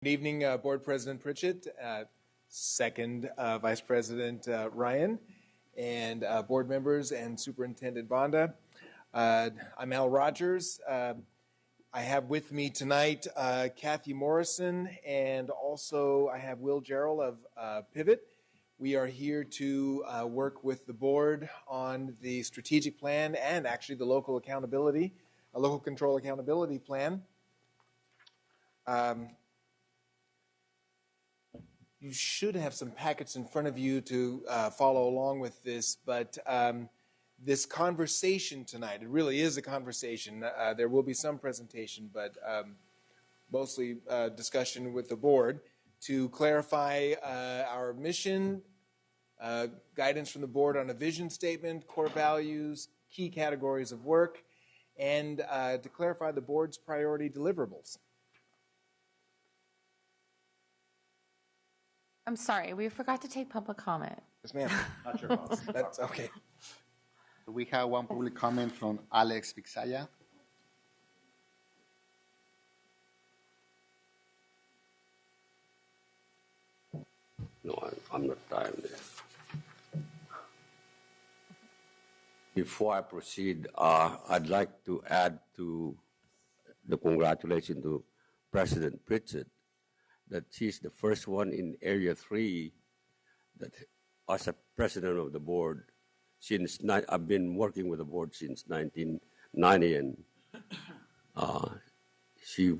Good evening, Board President Pritchett, second Vice President Ryan, and board members and Superintendent Bonda. I'm Al Rogers. I have with me tonight Kathy Morrison, and also I have Will Gerald of Pivot. We are here to work with the board on the strategic plan and actually the local control accountability plan. You should have some packets in front of you to follow along with this, but this conversation tonight, it really is a conversation. There will be some presentation, but mostly discussion with the board to clarify our mission, guidance from the board on a vision statement, core values, key categories of work, and to clarify the board's priority deliverables. I'm sorry, we forgot to take public comment. Yes, ma'am. Not your boss. That's okay. We have one public comment from Alex Pixaya. No, I'm not dying there. Before I proceed, I'd like to add to the congratulations to President Pritchett that she's the first one in Area 3 that, as a president of the board, I've been working with the board since 1990, and she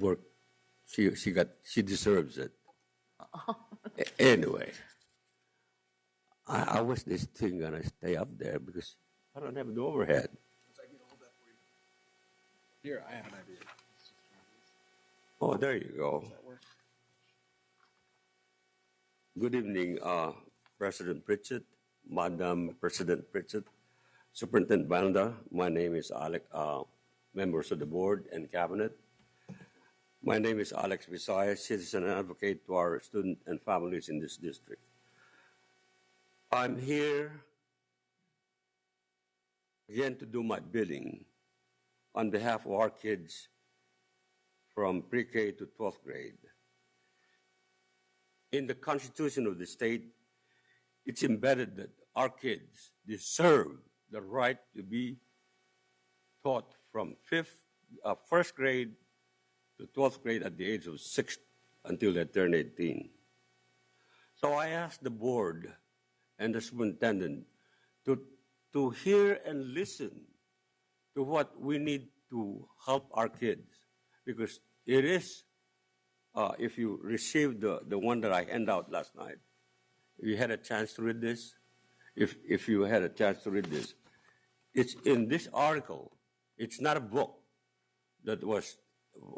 deserves it. Anyway, I wish this thing gonna stay up there because I don't have the overhead. Here, I have an idea. Oh, there you go. Good evening, President Pritchett, Madam President Pritchett, Superintendent Banda. My name is Alex, members of the board and cabinet. My name is Alex Visaya, citizen and advocate to our students and families in this district. I'm here again to do my bidding on behalf of our kids from pre-K to 12th grade. In the Constitution of the state, it's embedded that our kids deserve the right to be taught from first grade to 12th grade at the age of 6 until they turn 18. So I asked the board and the superintendent to hear and listen to what we need to help our kids, because it is if you received the one that I handed out last night, you had a chance to read this. If you had a chance to read this, it's in this article. It's not a book that was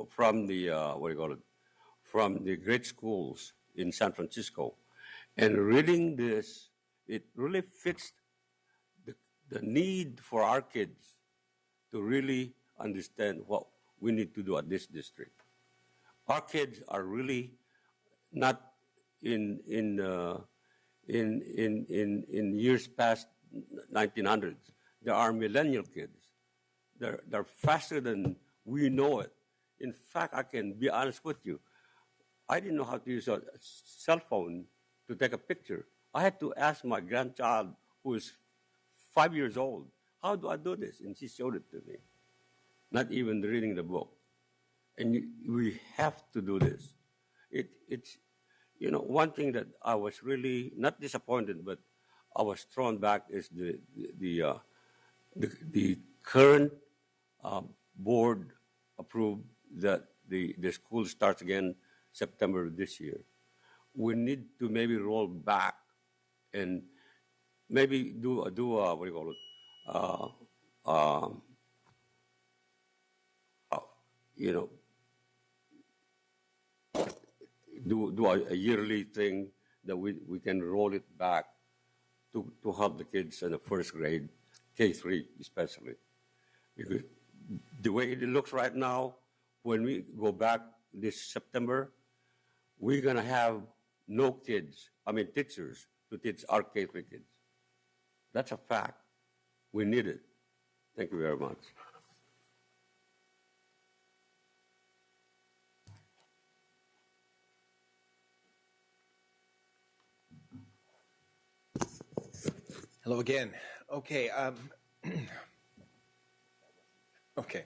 from the from the great schools in San Francisco. And reading this, it really fits the need for our kids to really understand what we need to do at this district. Our kids are really not in years past 1900s. There are millennial kids. They're faster than we know it. In fact, I can be honest with you. I didn't know how to use a cell phone to take a picture. I had to ask my grandchild, who is 5 years old, how do I do this? And she showed it to me. Not even reading the book. And we have to do this. It's, one thing that I was really not disappointed, but I was thrown back is the current board approved that the school starts again September this year. We need to maybe roll back and maybe do a yearly thing that we can roll it back to help the kids in the first grade, K3 especially. Because the way it looks right now, when we go back this September, we're going to have no teachers to teach our K3 kids. That's a fact. We need it. Thank you very much. Hello again. Okay. Okay.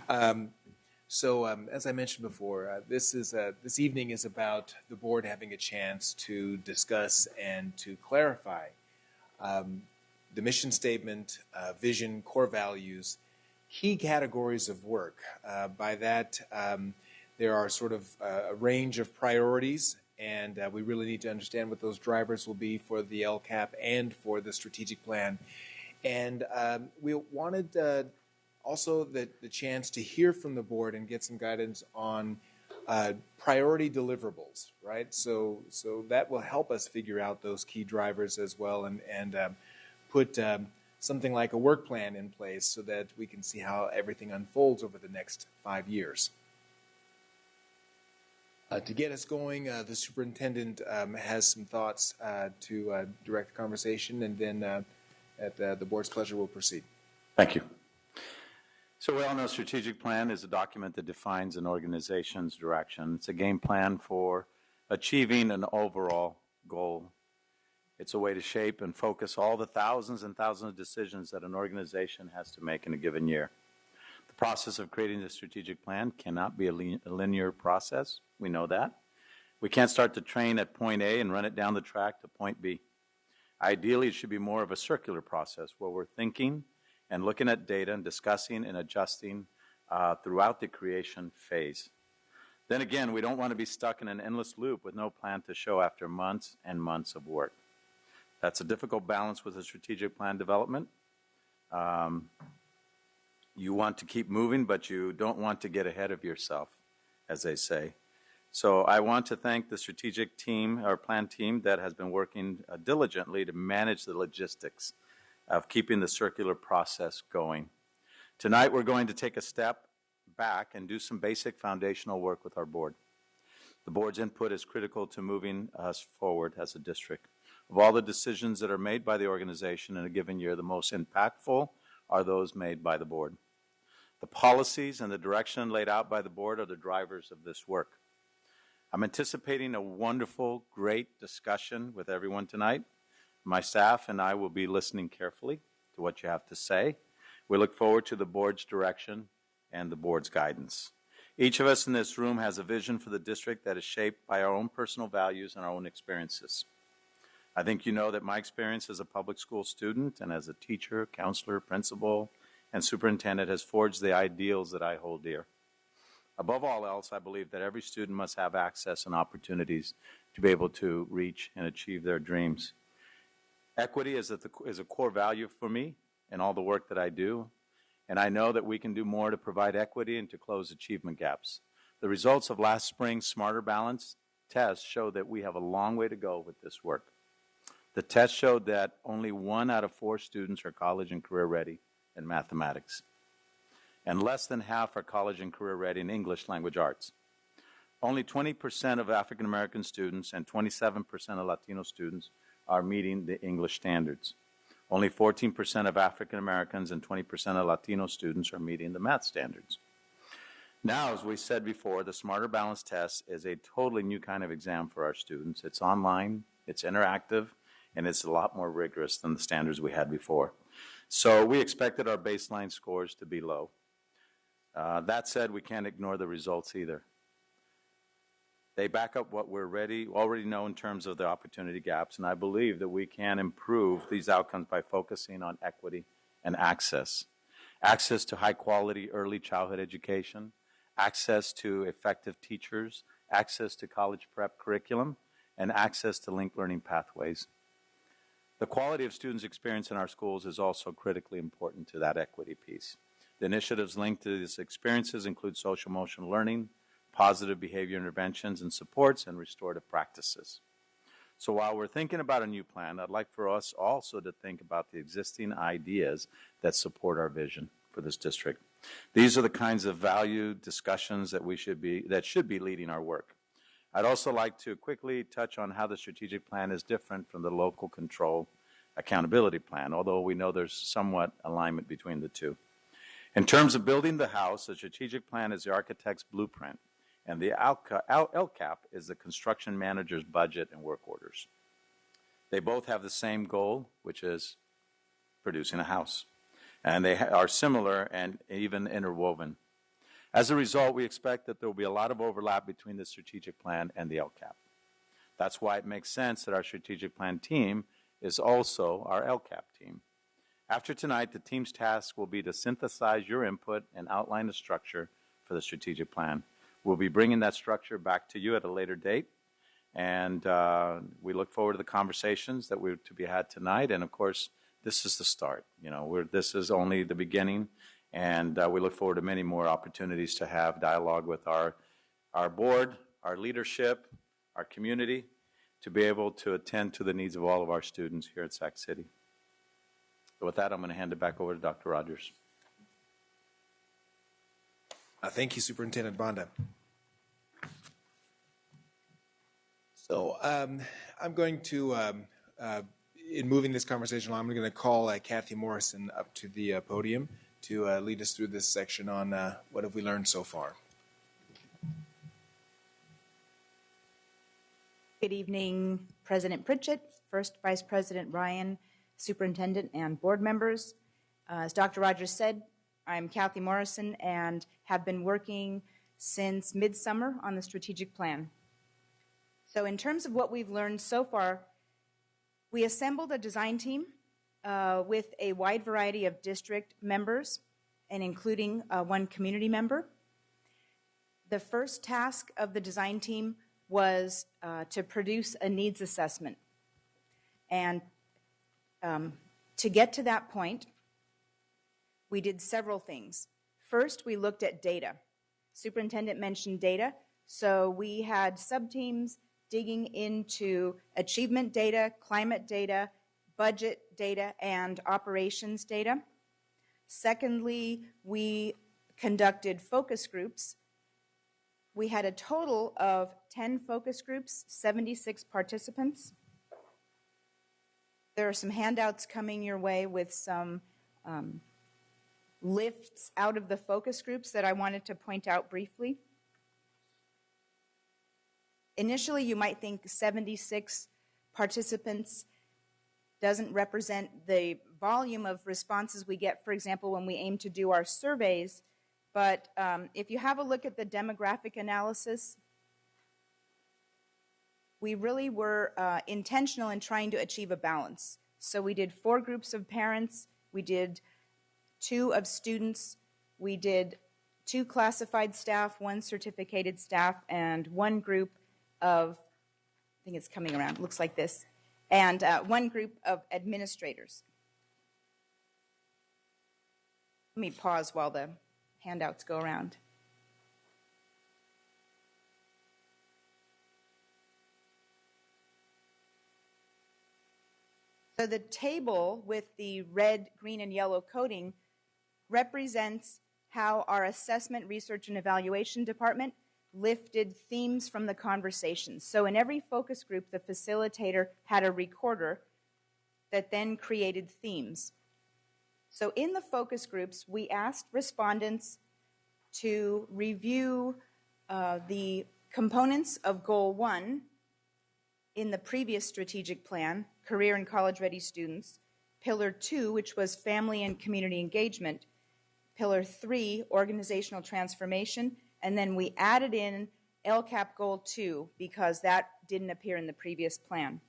As I mentioned before, this evening is about the board having a chance to discuss and to clarify the mission statement, vision, core values, key categories of work. By that, there are sort of a range of priorities, and we really need to understand what those drivers will be for the LCAP and for the strategic plan. And we wanted also the chance to hear from the board and get some guidance on priority deliverables, right? So that will help us figure out those key drivers as well, and put something like a work plan in place so that we can see how everything unfolds over the next 5 years. To get us going, the superintendent has some thoughts to direct the conversation, and then at the board's pleasure, we'll proceed. Thank you. So we all know strategic plan is a document that defines an organization's direction. It's a game plan for achieving an overall goal. It's a way to shape and focus all the thousands and thousands of decisions that an organization has to make in a given year. The process of creating the strategic plan cannot be a linear process. We know that. We can't start the train at point A and run it down the track to point B. Ideally, it should be more of a circular process where we're thinking and looking at data and discussing and adjusting throughout the creation phase. Then again, we don't want to be stuck in an endless loop with no plan to show after months and months of work. That's a difficult balance with a strategic plan development. You want to keep moving, but you don't want to get ahead of yourself, as they say. So I want to thank the strategic team, our plan team, that has been working diligently to manage the logistics of keeping the circular process going. Tonight, we're going to take a step back and do some basic foundational work with our board. The board's input is critical to moving us forward as a district. Of all the decisions that are made by the organization in a given year, the most impactful are those made by the board. The policies and the direction laid out by the board are the drivers of this work. I'm anticipating a wonderful, great discussion with everyone tonight. My staff and I will be listening carefully to what you have to say. We look forward to the board's direction and the board's guidance. Each of us in this room has a vision for the district that is shaped by our own personal values and our own experiences. I think you know that my experience as a public school student and as a teacher, counselor, principal, and superintendent has forged the ideals that I hold dear. Above all else, I believe that every student must have access and opportunities to be able to reach and achieve their dreams. Equity is a core value for me in all the work that I do, and I know that we can do more to provide equity and to close achievement gaps. The results of last spring's Smarter Balance test show that we have a long way to go with this work. The test showed that only 1 out of 4 students are college and career ready in mathematics, and less than half are college and career ready in English language arts. Only 20% of African American students and 27% of Latino students are meeting the English standards. Only 14% of African Americans and 20% of Latino students are meeting the math standards. Now, as we said before, the Smarter Balance test is a totally new kind of exam for our students. It's online, it's interactive, and it's a lot more rigorous than the standards we had before. So we expected our baseline scores to be low. That said, we can't ignore the results either. They back up what we're already know in terms of the opportunity gaps, and I believe that we can improve these outcomes by focusing on equity and access. Access to high-quality early childhood education, access to effective teachers, access to college prep curriculum, and access to linked learning pathways. The quality of students' experience in our schools is also critically important to that equity piece. The initiatives linked to these experiences include social-emotional learning, positive behavior interventions and supports, and restorative practices. So while we're thinking about a new plan, I'd like for us also to think about the existing ideas that support our vision for this district. These are the kinds of value discussions that should be leading our work. I'd also like to quickly touch on how the strategic plan is different from the local control accountability plan, although we know there's somewhat alignment between the two. In terms of building the house, the strategic plan is the architect's blueprint, and the LCAP is the construction manager's budget and work orders. They both have the same goal, which is producing a house. And they are similar and even interwoven. As a result, we expect that there will be a lot of overlap between the strategic plan and the LCAP. That's why it makes sense that our strategic plan team is also our LCAP team. After tonight, the team's task will be to synthesize your input and outline the structure for the strategic plan. We'll be bringing that structure back to you at a later date, and we look forward to the conversations that we're to be had tonight. And of course, this is the start. This is only the beginning, and we look forward to many more opportunities to have dialogue with our board, our leadership, our community, to be able to attend to the needs of all of our students here at Sac City. So with that, I'm going to hand it back over to Dr. Rogers. Thank you, Superintendent Bonda. So I'm going to, in moving this conversation along, I'm going to call Kathy Morrison up to the podium to lead us through this section on what have we learned so far. Good evening, President Pritchett, First Vice President Ryan, Superintendent, and board members. As Dr. Rogers said, I'm Kathy Morrison and have been working since midsummer on the strategic plan. So in terms of what we've learned so far, we assembled a design team with a wide variety of district members and including one community member. The first task of the design team was to produce a needs assessment. And to get to that point, we did several things. First, we looked at data. Superintendent mentioned data, so we had sub-teams digging into achievement data, climate data, budget data, and operations data. Secondly, we conducted focus groups. We had a total of 10 focus groups, 76 participants. There are some handouts coming your way with some lifts out of the focus groups that I wanted to point out briefly. Initially, you might think 76 participants doesn't represent the volume of responses we get, for example, when we aim to do our surveys. But if you have a look at the demographic analysis, we really were intentional in trying to achieve a balance. So we did 4 groups of parents, we did 2 of students, we did 2 classified staff, 1 certificated staff, and 1 group of, I think it's coming around, looks like this, and 1 group of administrators. Let me pause while the handouts go around. So the table with the red, green, and yellow coding represents how our assessment, research, and evaluation department lifted themes from the conversation. So in every focus group, the facilitator had a recorder that then created themes. So in the focus groups, we asked respondents to review the components of Goal 1 in the previous strategic plan, career and college-ready students, Pillar 2, which was family and community engagement, Pillar 3, organizational transformation, and then we added in LCAP Goal 2 because that didn't appear in the previous plan.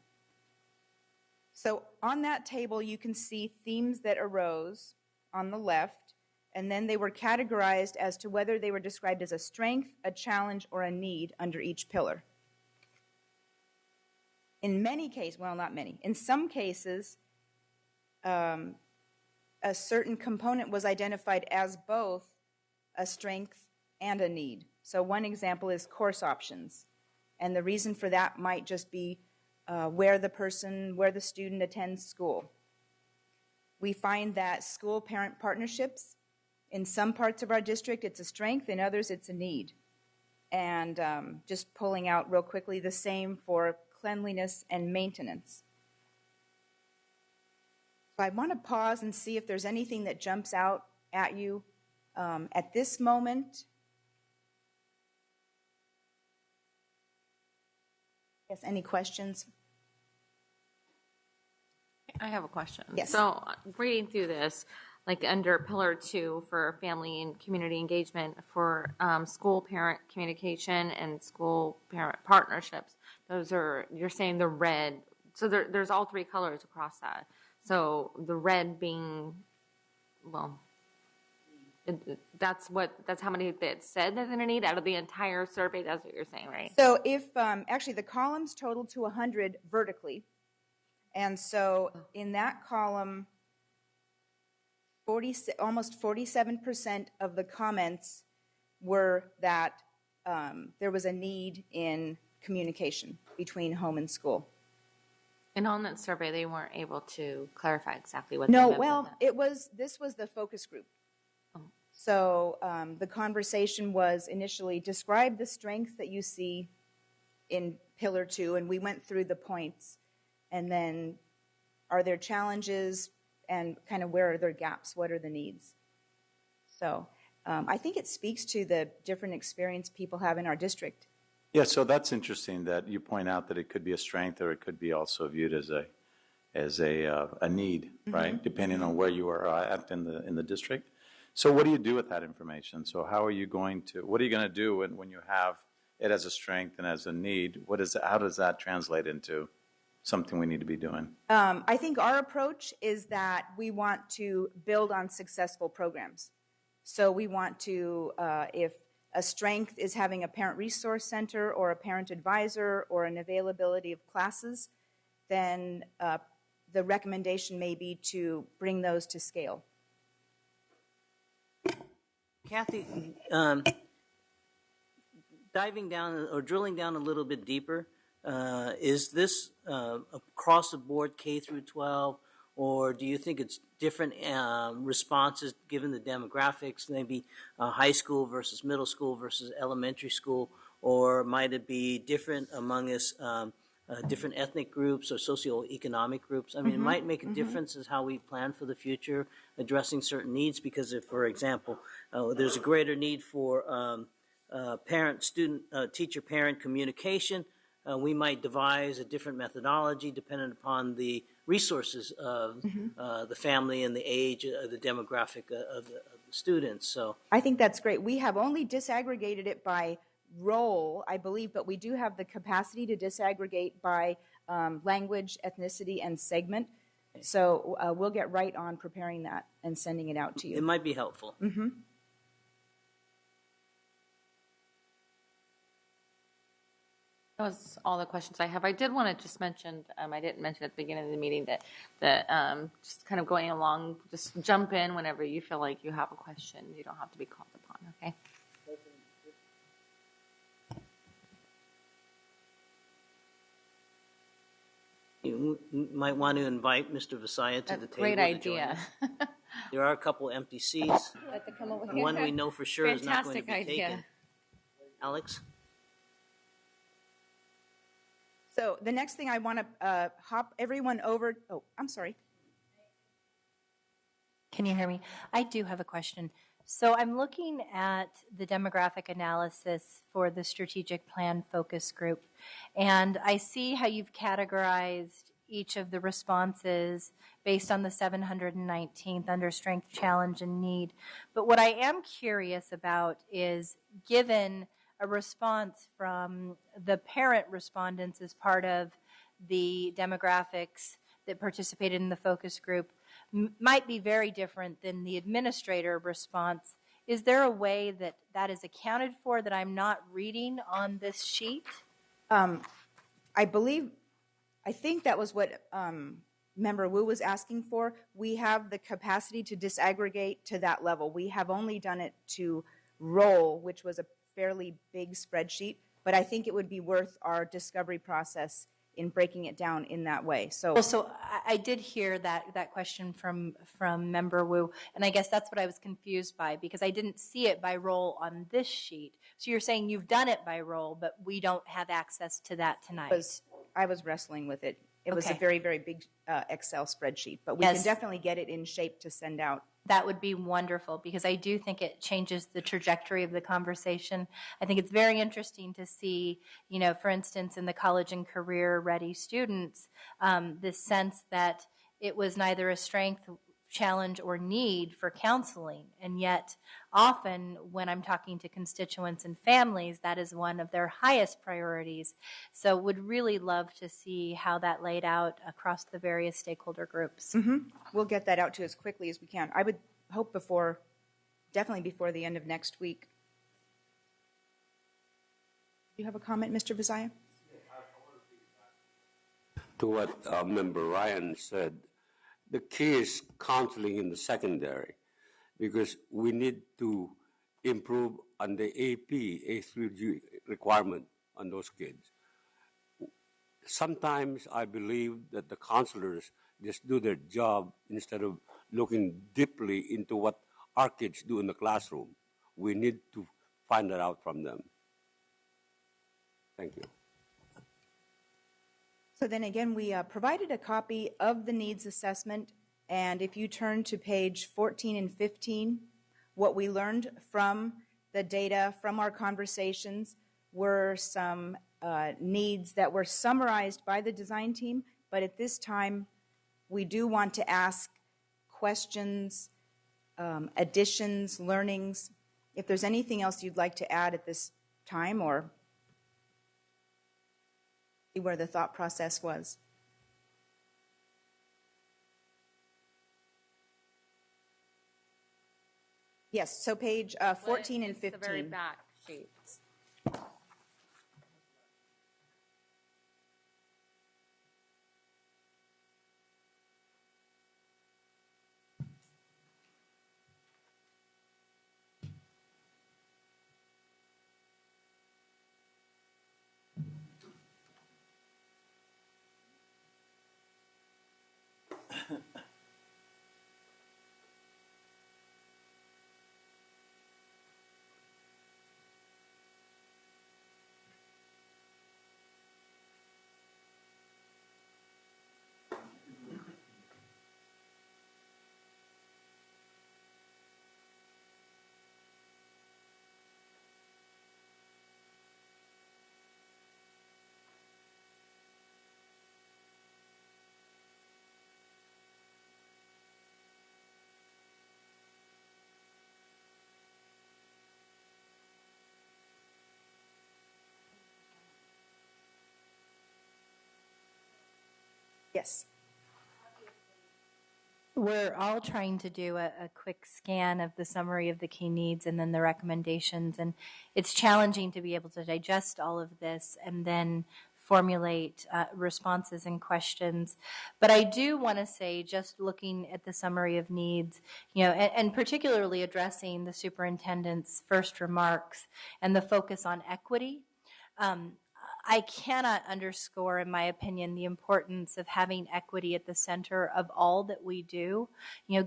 So on that table, you can see themes that arose on the left, and then they were categorized as to whether they were described as a strength, a challenge, or a need under each pillar. In many cases, well, not many, in some cases, a certain component was identified as both a strength and a need. So one example is course options. And the reason for that might just be where the student attends school. We find that school-parent partnerships, in some parts of our district, it's a strength, in others, it's a need. And just pulling out real quickly, the same for cleanliness and maintenance. So I want to pause and see if there's anything that jumps out at you at this moment. Yes, any questions? I have a question. Yes. So reading through this, like under Pillar 2 for family and community engagement, for school parent communication and school parent partnerships, those are, you're saying the red, so there's all three colors across that. So the red being, well, that's how many that said they're going to need out of the entire survey. That's what you're saying, right? So if, actually the columns total to 100 vertically. And so in that column, almost 47% of the comments were that there was a need in communication between home and school. And on that survey, they weren't able to clarify exactly what. No, they meant by well, that. this was the focus group. Oh. So the conversation was initially describe the strengths that you see in Pillar 2, and we went through the points. And then are there challenges and kind of where are there gaps? What are the needs? So I think it speaks to the different experience people have in our district. Yeah, so that's interesting that you point out that it could be a strength or it could be also viewed as a need, right? Depending on where you are at in the district. So what do you do with that information? So what are you going to do when you have it as a strength and as a need? How does that translate into something we need to be doing? I think our approach is that we want to build on successful programs. So we want to, if a strength is having a parent resource center or a parent advisor or an availability of classes, then the recommendation may be to bring those to scale. Kathy, diving down or drilling down a little bit deeper, is this across the board K through 12, or do you think it's different responses given the demographics, maybe high school versus middle school versus elementary school, or might it be different among us, different ethnic groups or socioeconomic groups? I mean, it might make a difference as how we plan for the future, addressing certain needs, because if, for example, there's a greater need for teacher-parent communication, we might devise a different methodology dependent upon the resources of the family and the age, the demographic of the students. So I think that's great. We have only disaggregated it by role, I believe, but we do have the capacity to disaggregate by language, ethnicity, and segment. So we'll get right on preparing that and sending it out to you. it might be helpful. That was all the questions I have. I did want to just mention, I didn't mention at the beginning of the meeting that just kind of going along, just jump in whenever you feel like you have a question. You don't have to be called upon, okay? You might want to invite Mr. Visaya to the table. Great to idea. join us. There are a couple empty seats. Let them come over And one we know for sure is not going to Fantastic be idea. taken. Alex? So the next thing I want to hop everyone over. Oh, I'm sorry. Can you hear me? I do have a question. So I'm looking at the demographic analysis for the strategic plan focus group, and I see how you've categorized each of the responses based on the 719th under strength, challenge, and need. But what I am curious about is, given a response from the parent respondents as part of the demographics that participated in the focus group, might be very different than the administrator response. Is there a way that that is accounted for that I'm not reading on this sheet? I think that was what Member Wu was asking for. We have the capacity to disaggregate to that level. We have only done it to roll, which was a fairly big spreadsheet, but I think it would be worth our discovery process in breaking it down in that way. So, Well, so I did hear that question from Member Wu, and I guess that's what I was confused by, because I didn't see it by role on this sheet. So you're saying you've done it by role, but we don't have access to that tonight. I was wrestling with it. It was a Okay. very, very big Excel spreadsheet, but we Yes. can definitely get it in shape to send out. That would be wonderful, because I do think it changes the trajectory of the conversation. I think it's very interesting to see, for instance, in the college and career ready students, this sense that it was neither a strength, challenge, or need for counseling. And yet, often when I'm talking to constituents and families, that is one of their highest priorities. So would really love to see how that laid out across the various stakeholder groups. We'll get that out to you as quickly as we can. I would hope definitely before the end of next week. Do you have a comment, Mr. Vizaya? To what Member Ryan said, the key is counseling in the secondary, because we need to improve on the A through G requirement on those kids. Sometimes I believe that the counselors just do their job instead of looking deeply into what our kids do in the classroom. We need to find that out from them. Thank you. So then again, we provided a copy of the needs assessment, and if you turn to page 14 and 15, what we learned from the data from our conversations were some needs that were summarized by the design team, but at this time, we do want to ask questions, additions, learnings. If there's anything else you'd like to add at this time, or see where the thought process was. Yes, so page 14 and 15. The very back sheets. Yes. We're all trying to do a quick scan of the summary of the key needs and then the recommendations, and it's challenging to be able to digest all of this and then formulate responses and questions. But I do want to say, just looking at the summary of needs, and particularly addressing the superintendent's first remarks and the focus on equity, I cannot underscore, in my opinion, the importance of having equity at the center of all that we do.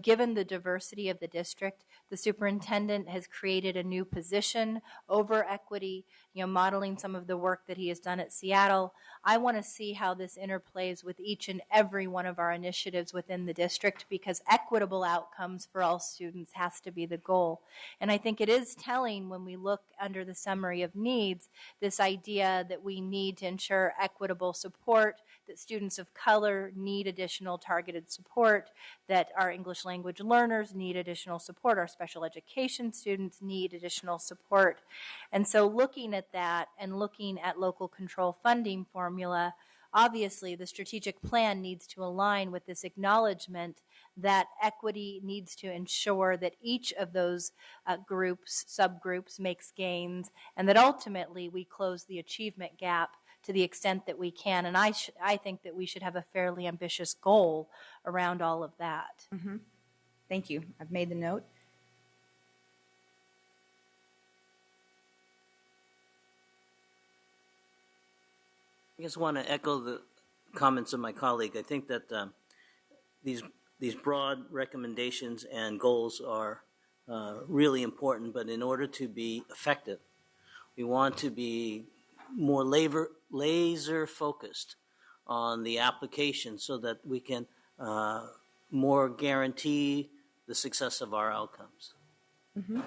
Given the diversity of the district, the superintendent has created a new position over equity, modeling some of the work that he has done at Seattle. I want to see how this interplays with each and every one of our initiatives within the district, because equitable outcomes for all students has to be the goal. And I think it is telling when we look under the summary of needs, this idea that we need to ensure equitable support, that students of color need additional targeted support, that our English language learners need additional support, our special education students need additional support. And so looking at that and looking at local control funding formula, obviously the strategic plan needs to align with this acknowledgement that equity needs to ensure that each of those subgroups makes gains, and that ultimately we close the achievement gap to the extent that we can. And I think that we should have a fairly ambitious goal around all of that. Mm-hmm. Thank you. I've made the note. I just want to echo the comments of my colleague. I think that these broad recommendations and goals are really important, but in order to be effective, we want to be more laser focused on the application so that we can more guarantee the success of our outcomes. Mm-hmm.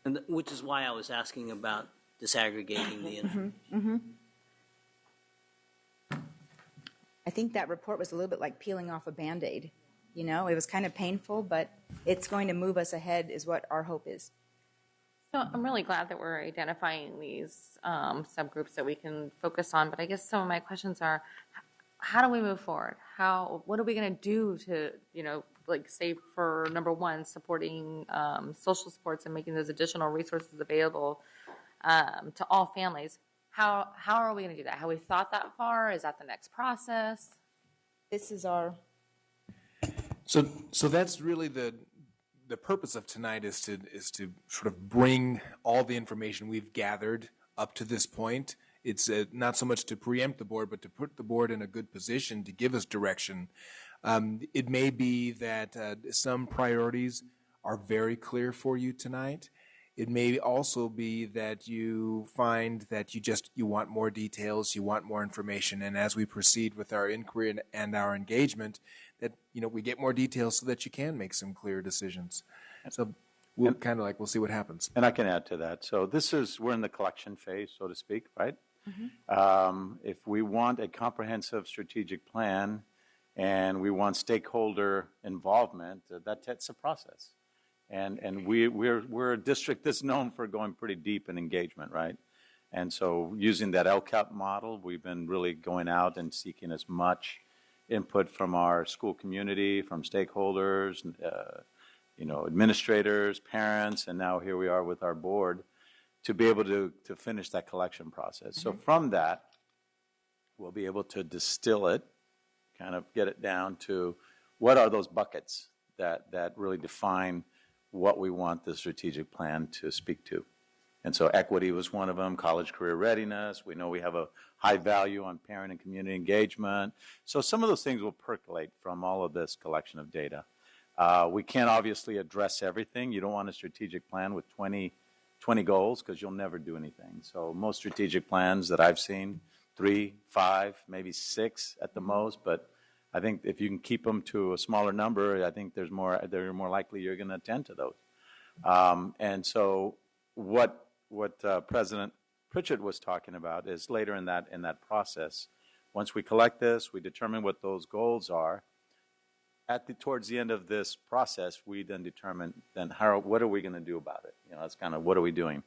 And which is why I was asking about disaggregating the information. Mm-hmm. I think that report was a little bit like peeling off a Band-Aid. You know, it was kind of painful, but it's going to move us ahead is what our hope is. So I'm really glad that we're identifying these subgroups that we can focus on. But I guess some of my questions are, how do we move forward? What are we going to do to, like say for number one, supporting social supports and making those additional resources available to all families? How are we going to do that? Have we thought that far? Is that the next process? This is our So that's really the purpose of tonight is to sort of bring all the information we've gathered up to this point. It's not so much to preempt the board, but to put the board in a good position to give us direction. It may be that some priorities are very clear for you tonight. It may also be that you find that you want more details, you want more information, and as we proceed with our inquiry and our engagement, that we get more details so that you can make some clear decisions. So we'll see what happens. And I can add to that. So we're in the collection phase, so to speak, right? If we want a comprehensive strategic plan and we want stakeholder involvement, that's a process. And we're a district that's known for going pretty deep in engagement, right? And so using that LCAP model, we've been really going out and seeking as much input from our school community, from stakeholders, administrators, parents, and now here we are with our board to be able to finish that collection process. So from that, we'll be able to distill it, kind of get it down to what are those buckets that really define what we want the strategic plan to speak to. And so equity was one of them, college career readiness. We know we have a high value on parent and community engagement. So some of those things will percolate from all of this collection of data. We can't obviously address everything. You don't want a strategic plan with 20 goals because you'll never do anything. So most strategic plans that I've seen, 3, 5, maybe 6 at the most, but I think if you can keep them to a smaller number, I think they're more likely you're going to attend to those. And so what President Pritchett was talking about is later in that process. Once we collect this, we determine what those goals are. Towards the end of this process, we then determine what are we going to do about it? That's kind of what are we doing?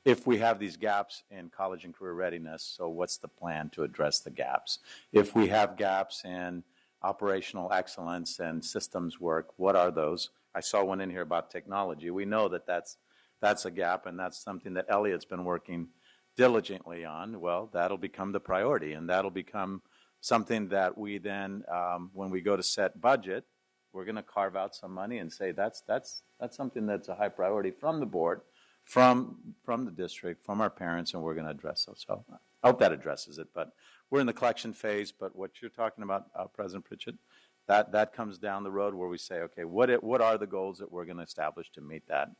If we have these gaps in college and career readiness, so what's the plan to address the gaps? If we have gaps in operational excellence and systems work, what are those? I saw one in here about technology. We know that's a gap, and that's something that Elliot's been working diligently on. Well, that'll become the priority, and that'll become something that we then, when we go to set budget, we're going to carve out some money and say that's something that's a high priority from the board, from the district, from our parents, and we're going to address those. So I hope that addresses it. But we're in the collection phase. But what you're talking about, President Pritchett, that comes down the road where we say, okay, what are the goals that we're going to establish to meet that?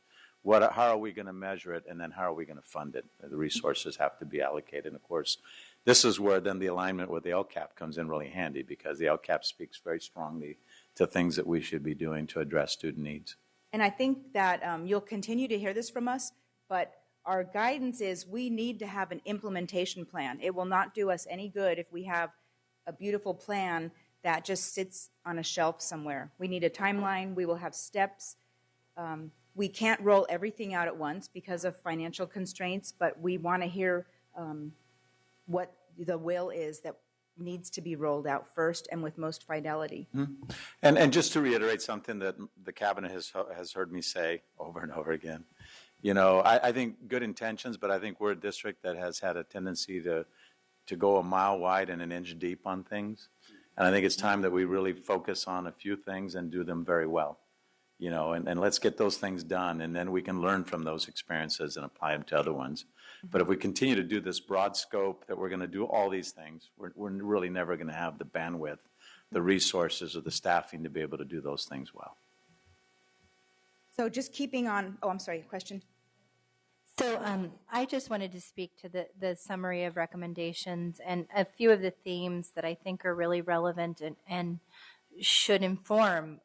How are we going to measure it, and then how are we going to fund it? The resources have to be allocated. And, of course, this is where then the alignment with the LCAP comes in really handy because the LCAP speaks very strongly to things that we should be doing to address student needs. And I think that you'll continue to hear this from us, but our guidance is we need to have an implementation plan. It will not do us any good if we have a beautiful plan that just sits on a shelf somewhere. We need a timeline. We will have steps. We can't roll everything out at once because of financial constraints, but we want to hear what the will is that needs to be rolled out first and with most fidelity. Mm-hmm. And just to reiterate something that the cabinet has heard me say over and over again, I think good intentions, but I think we're a district that has had a tendency to go a mile wide and an inch deep on things. And I think it's time that we really focus on a few things and do them very well. And let's get those things done, and then we can learn from those experiences and apply them to other ones. But if we continue to do this broad scope that we're going to do all these things, we're really never going to have the bandwidth, the resources, or the staffing to be able to do those things well. So just keeping on, I'm sorry, question? So I just wanted to speak to the summary of recommendations and a few of the themes that I think are really relevant and should inform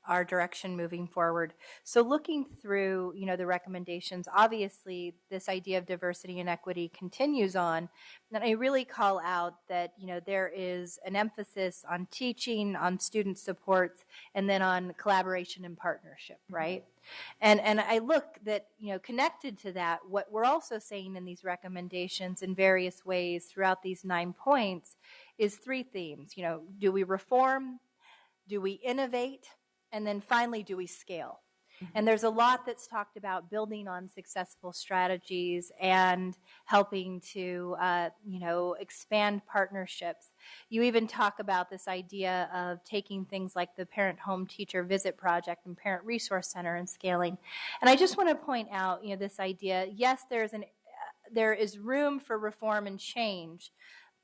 our direction moving forward. So looking through, the recommendations, obviously this idea of diversity and equity continues on. And I really call out that, there is an emphasis on teaching, on student supports, and then on collaboration and partnership, right? And I look that, connected to that, what we're also saying in these recommendations in various ways throughout these 9 points is 3 themes. Do we reform? Do we innovate? And then finally, do we scale? And there's a lot that's talked about building on successful strategies and helping to, expand partnerships. You even talk about this idea of taking things like the Parent Home Teacher Visit Project and Parent Resource Center and scaling. And I just want to point out, this idea, yes, there is room for reform and change,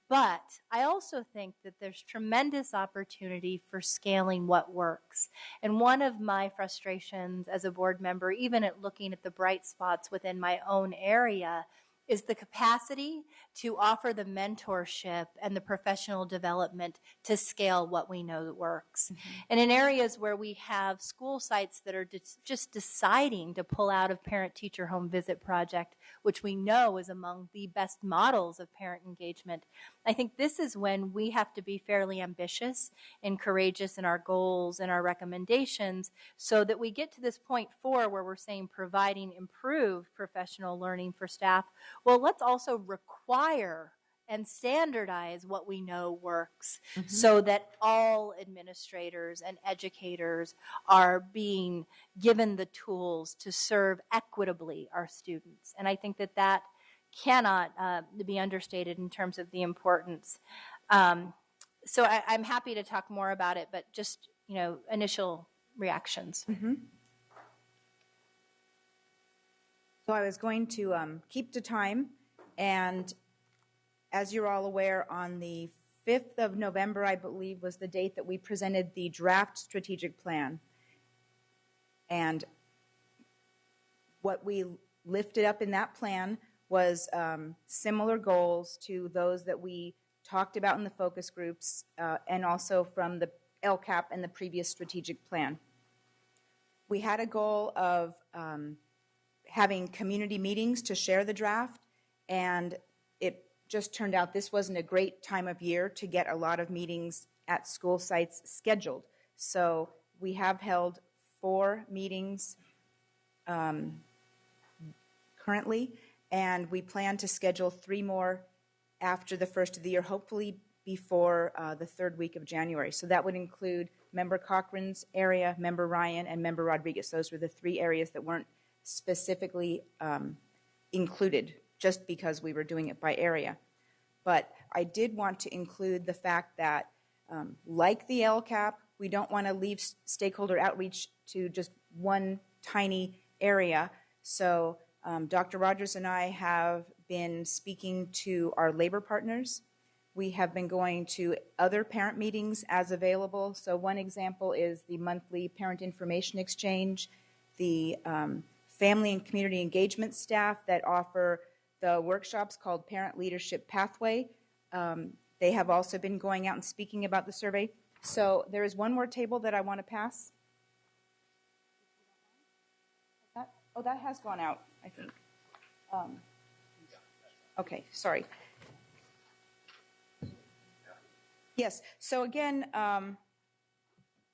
but I also think that there's tremendous opportunity for scaling what works. And one of my frustrations as a board member, even at looking at the bright spots within my own area, is the capacity to offer the mentorship and the professional development to scale what we know that works. And in areas where we have school sites that are just deciding to pull out of Parent-Teacher Home Visit Project, which we know is among the best models of parent engagement, I think this is when we have to be fairly ambitious and courageous in our goals and our recommendations so that we get to this point 4 where we're saying providing improved professional learning for staff. Well, let's also require and standardize what we know works so that all administrators and educators are being given the tools to serve equitably our students. And I think that cannot be understated in terms of the importance. So I'm happy to talk more about it, but just, initial reactions. So I was going to keep to time, and as you're all aware, on the 5th of November, I believe, was the date that we presented the draft strategic plan. And what we lifted up in that plan was similar goals to those that we talked about in the focus groups and also from the LCAP and the previous strategic plan. We had a goal of having community meetings to share the draft, and it just turned out this wasn't a great time of year to get a lot of meetings at school sites scheduled. So we have held 4 meetings currently, and we plan to schedule 3 more after the first of the year, hopefully before the 3rd week of January. So that would include Member Cochran's area, Member Ryan, and Member Rodriguez. Those were the 3 areas that weren't specifically included just because we were doing it by area. But I did want to include the fact that, like the LCAP, we don't want to leave stakeholder outreach to just one tiny area. So Dr. Rogers and I have been speaking to our labor partners. We have been going to other parent meetings as available. So one example is the monthly parent information exchange, the family and community engagement staff that offer the workshops called Parent Leadership Pathway. They have also been going out and speaking about the survey. So there is one more table that I want to pass. That has gone out, I think. Okay, sorry. Yes, so again,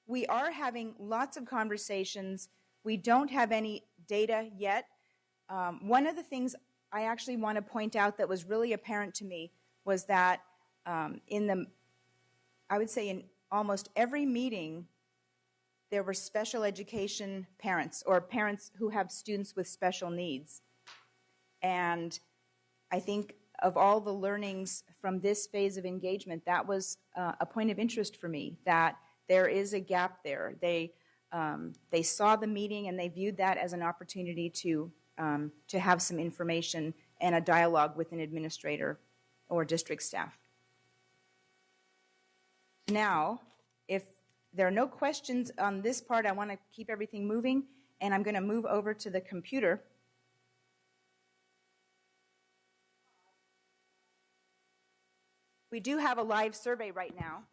we are having lots of conversations. We don't have any data yet. One of the things I actually want to point out that was really apparent to me was that I would say in almost every meeting, there were special education parents or parents who have students with special needs. And I think of all the learnings from this phase of engagement, that was a point of interest for me, that there is a gap there. They saw the meeting and they viewed that as an opportunity to have some information and a dialogue with an administrator or district staff. Now, if there are no questions on this part, I want to keep everything moving, and I'm going to move over to the computer. We do have a live survey right now.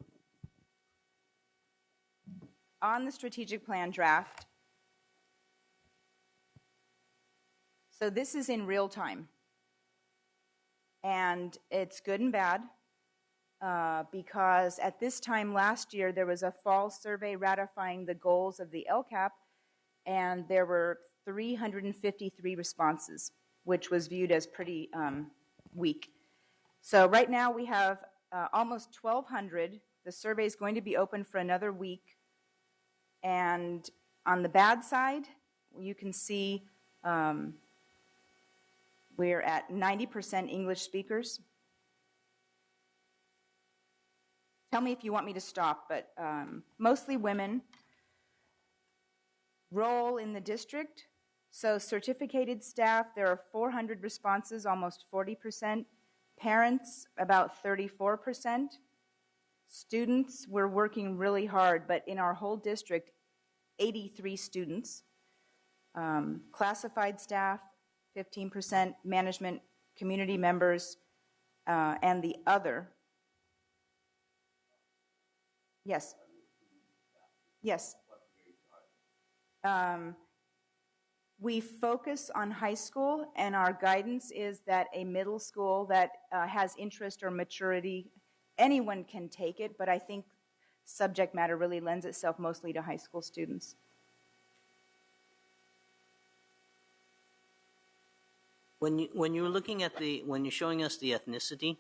on the strategic plan draft, so this is in real time. And it's good and bad because at this time last year, there was a fall survey ratifying the goals of the LCAP, and there were 353 responses, which was viewed as pretty weak. So right now we have almost 1,200. The survey is going to be open for another week. And on the bad side, you can see we're at 90% English speakers. Tell me if you want me to stop, but mostly women. Role in the district. So certificated staff, there are 400 responses, almost 40%. Parents, about 34%. Students, we're working really hard, but in our whole district, 83 students. Classified staff, 15%. Management, community members, and the other. Yes. Yes. We focus on high school, and our guidance is that a middle school that has interest or maturity, anyone can take it, but I think subject matter really lends itself mostly to high school students. When you're looking at when you're showing us the ethnicity,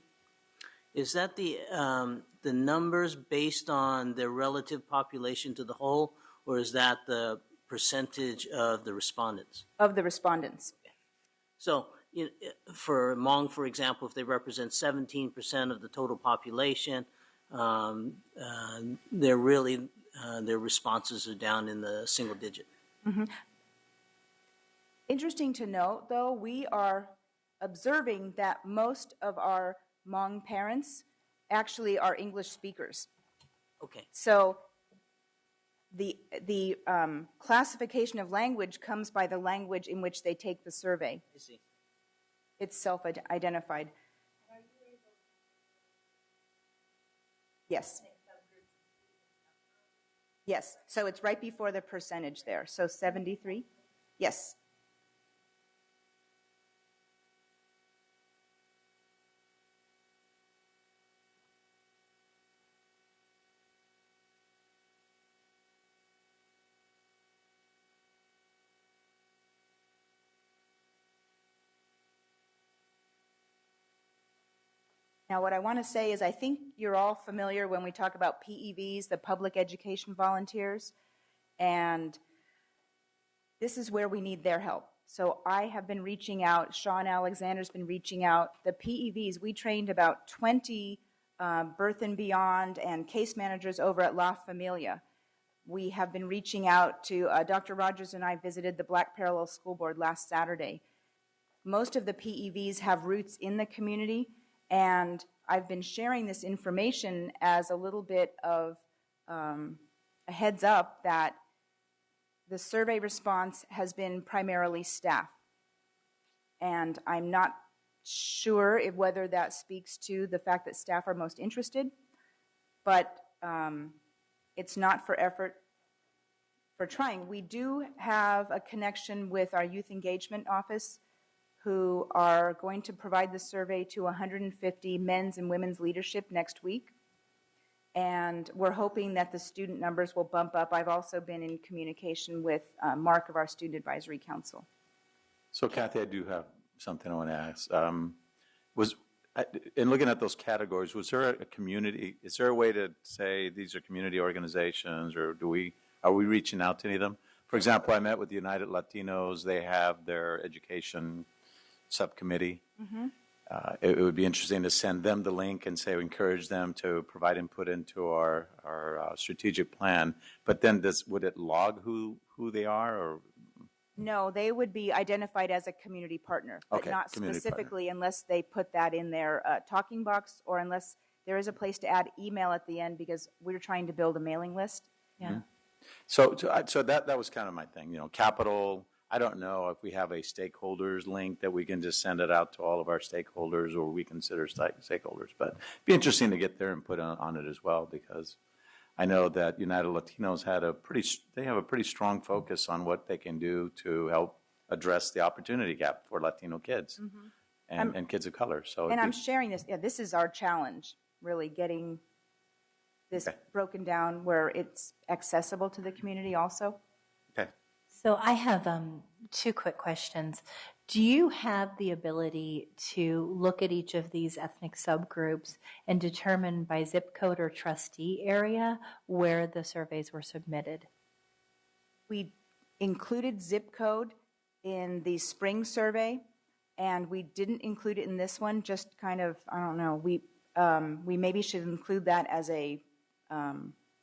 is that the numbers based on their relative population to the whole, or is that the percentage of the respondents? Of the respondents. So for Hmong, for example, if they represent 17% of the total population, they're really, their responses are down in the single digit. Mm-hmm. Interesting to note, though, we are observing that most of our Hmong parents actually are English speakers. Okay. So the classification of language comes by the language in which they take the survey. I see. It's self-identified. Yes. Yes. So it's right before the percentage there. So 73? Yes. Now, what I want to say is I think you're all familiar when we talk about PEVs, the public education volunteers, and this is where we need their help. So I have been reaching out, Sean Alexander's been reaching out. The PEVs, we trained about 20 birth and beyond and case managers over at La Familia. We have been reaching out to, Dr. Rogers and I visited the Black Parallel School Board last Saturday. Most of the PEVs have roots in the community, and I've been sharing this information as a little bit of a heads up that the survey response has been primarily staff. And I'm not sure whether that speaks to the fact that staff are most interested, but it's not for effort for trying. We do have a connection with our youth engagement office, who are going to provide the survey to 150 men's and women's leadership next week. And we're hoping that the student numbers will bump up. I've also been in communication with Mark of our Student Advisory Council. So, Kathy, I do have something I want to ask. In looking at those categories, was there a community, is there a way to say these are community organizations, or are we reaching out to any of them? For example, I met with the United Latinos. They have their education subcommittee. Mm-hmm. It would be interesting to send them the link and say encourage them to provide input into our strategic plan. But then would it log who they are, or? No, they would be identified as a community partner, but Okay, not community specifically partner. unless they put that in their talking box, or unless there is a place to add email at the end, because we're trying to build a mailing list. Yeah. Mm-hmm. So that was kind of my thing. Capital. I don't know if we have a stakeholders link that we can just send it out to all of our stakeholders, or we consider stakeholders. But it'd be interesting to get their input on it as well, because I know that United Latinos they have a pretty strong focus on what they can do to help address the opportunity gap for Latino kids and kids of color. So, and I'm sharing this. Yeah, this is our challenge, really getting this broken down where it's accessible to the community also. okay. So I have two quick questions. Do you have the ability to look at each of these ethnic subgroups and determine by zip code or trustee area where the surveys were submitted? We included zip code in the spring survey, and we didn't include it in this one. Just kind of, I don't know. We maybe should include that as a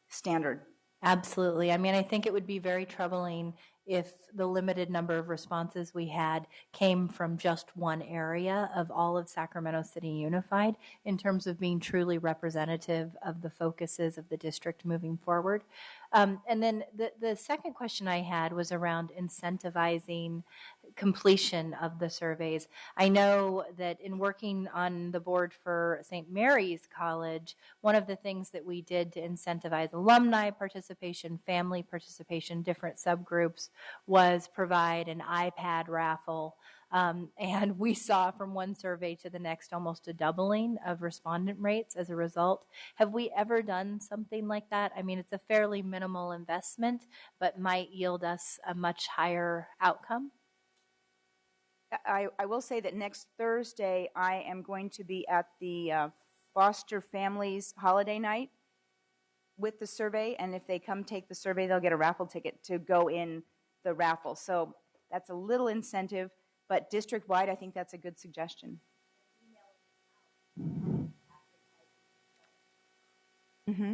standard. Absolutely. I mean, I think it would be very troubling if the limited number of responses we had came from just one area of all of Sacramento City Unified in terms of being truly representative of the focuses of the district moving forward. And then the second question I had was around incentivizing completion of the surveys. I know that in working on the board for St. Mary's College, one of the things that we did to incentivize alumni participation, family participation, different subgroups, was provide an iPad raffle. And we saw from one survey to the next almost a doubling of respondent rates as a result. Have we ever done something like that? I mean, it's a fairly minimal investment, but might yield us a much higher outcome. I will say that next Thursday I am going to be at the Foster Families Holiday Night with the survey, and if they come take the survey, they'll get a raffle ticket to go in the raffle. So that's a little incentive, but district-wide, I think that's a good suggestion. Mm-hmm.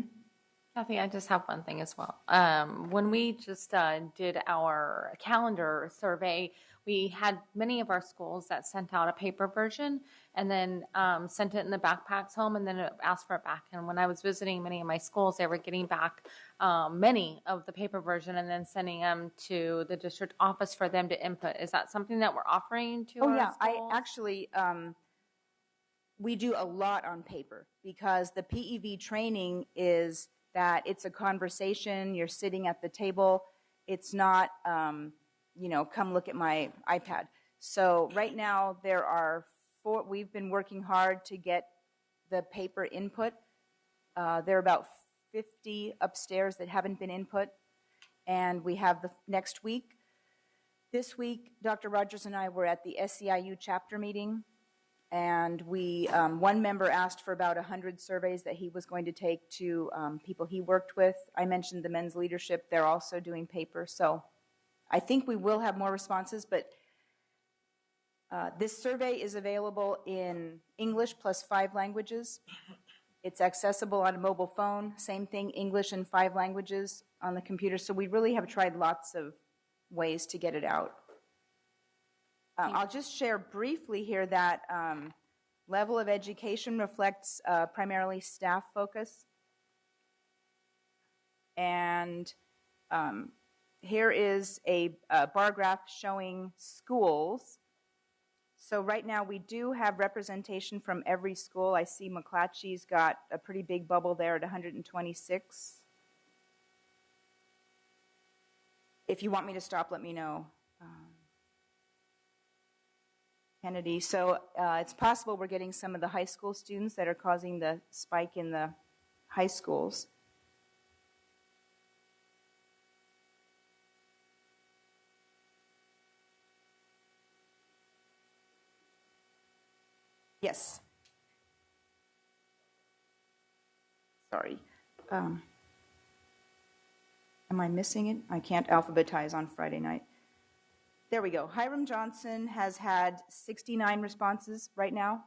Kathy, I just have one thing as well. When we just did our calendar survey, we had many of our schools that sent out a paper version and then sent it in the backpacks home and then it asked for it back. And when I was visiting many of my schools, they were getting back many of the paper version and then sending them to the district office for them to input. Is that something that we're offering to our schools? I actually, we do a lot on paper because the PEV training is that it's a conversation, you're sitting at the table, it's not, come look at my iPad. So right now there are we've been working hard to get the paper input. There are about 50 upstairs that haven't been input, and we have the next week. This week, Dr. Rogers and I were at the SEIU chapter meeting, and we one member asked for about 100 surveys that he was going to take to people he worked with. I mentioned the men's leadership. They're also doing paper. So I think we will have more responses, but this survey is available in English plus 5 languages. It's accessible on a mobile phone. Same thing, English in 5 languages on the computer. So we really have tried lots of ways to get it out. I'll just share briefly here that level of education reflects primarily staff focus. And here is a bar graph showing schools. So right now we do have representation from every school. I see McClatchy's got a pretty big bubble there at 126. If you want me to stop, let me know. Kennedy. So it's possible we're getting some of the high school students that are causing the spike in the high schools. Yes. Sorry. Am I missing it? I can't alphabetize on Friday night. There we go. Hiram Johnson has had 69 responses right now.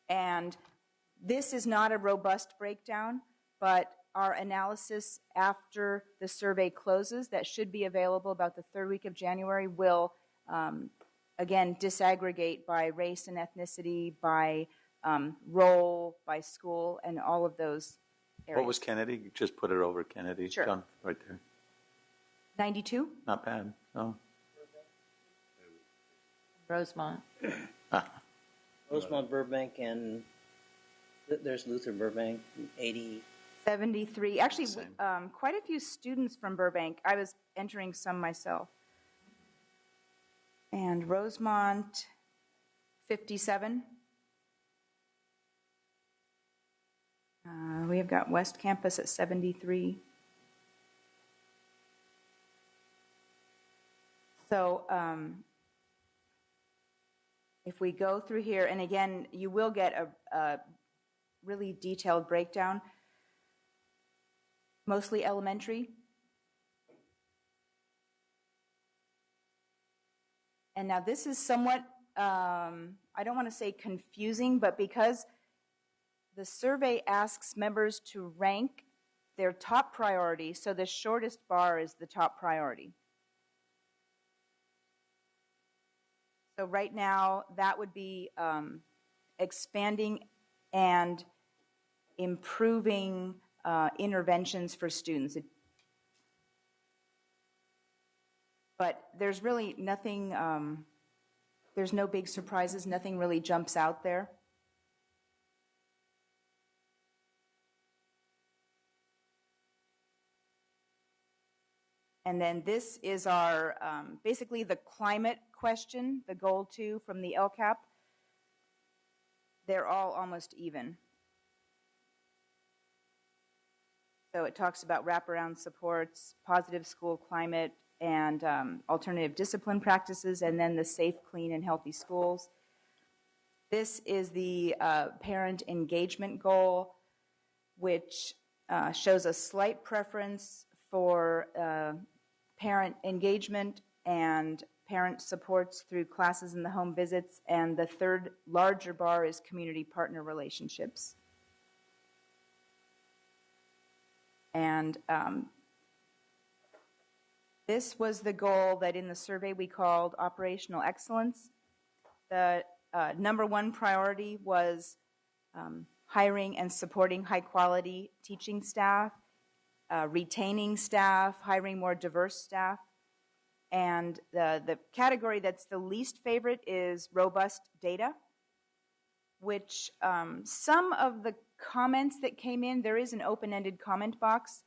And this is not a robust breakdown, but our analysis after the survey closes, that should be available about the 3rd week of January, will, again, disaggregate by race and ethnicity, by role, by school, and all of those areas. What was Kennedy? Just put it over Kennedy. Sure. John, right there. 92? Not bad. No. Rosemont. Rosemont, Burbank, and there's Luther Burbank, 80. 73. Actually, Same. quite a few students from Burbank. I was entering some myself. And Rosemont, 57. We have got West Campus at 73. So if we go through here, and again, you will get a really detailed breakdown, mostly elementary. And now this is somewhat, I don't want to say confusing, but because the survey asks members to rank their top priority, so the shortest bar is the top priority. So right now, that would be expanding and improving interventions for students. But there's really nothing, there's no big surprises, nothing really jumps out there. And then this is our, basically the climate question, the goal 2 from the LCAP. They're all almost even. So it talks about wraparound supports, positive school climate, and alternative discipline practices, and then the safe, clean, and healthy schools. This is the parent engagement goal, which shows a slight preference for parent engagement and parent supports through classes and the home visits, and the third larger bar is community partner relationships. And this was the goal that in the survey we called operational excellence. The number 1 priority was hiring and supporting high-quality teaching staff, retaining staff, hiring more diverse staff. And the category that's the least favorite is robust data, which some of the comments that came in, there is an open-ended comment box.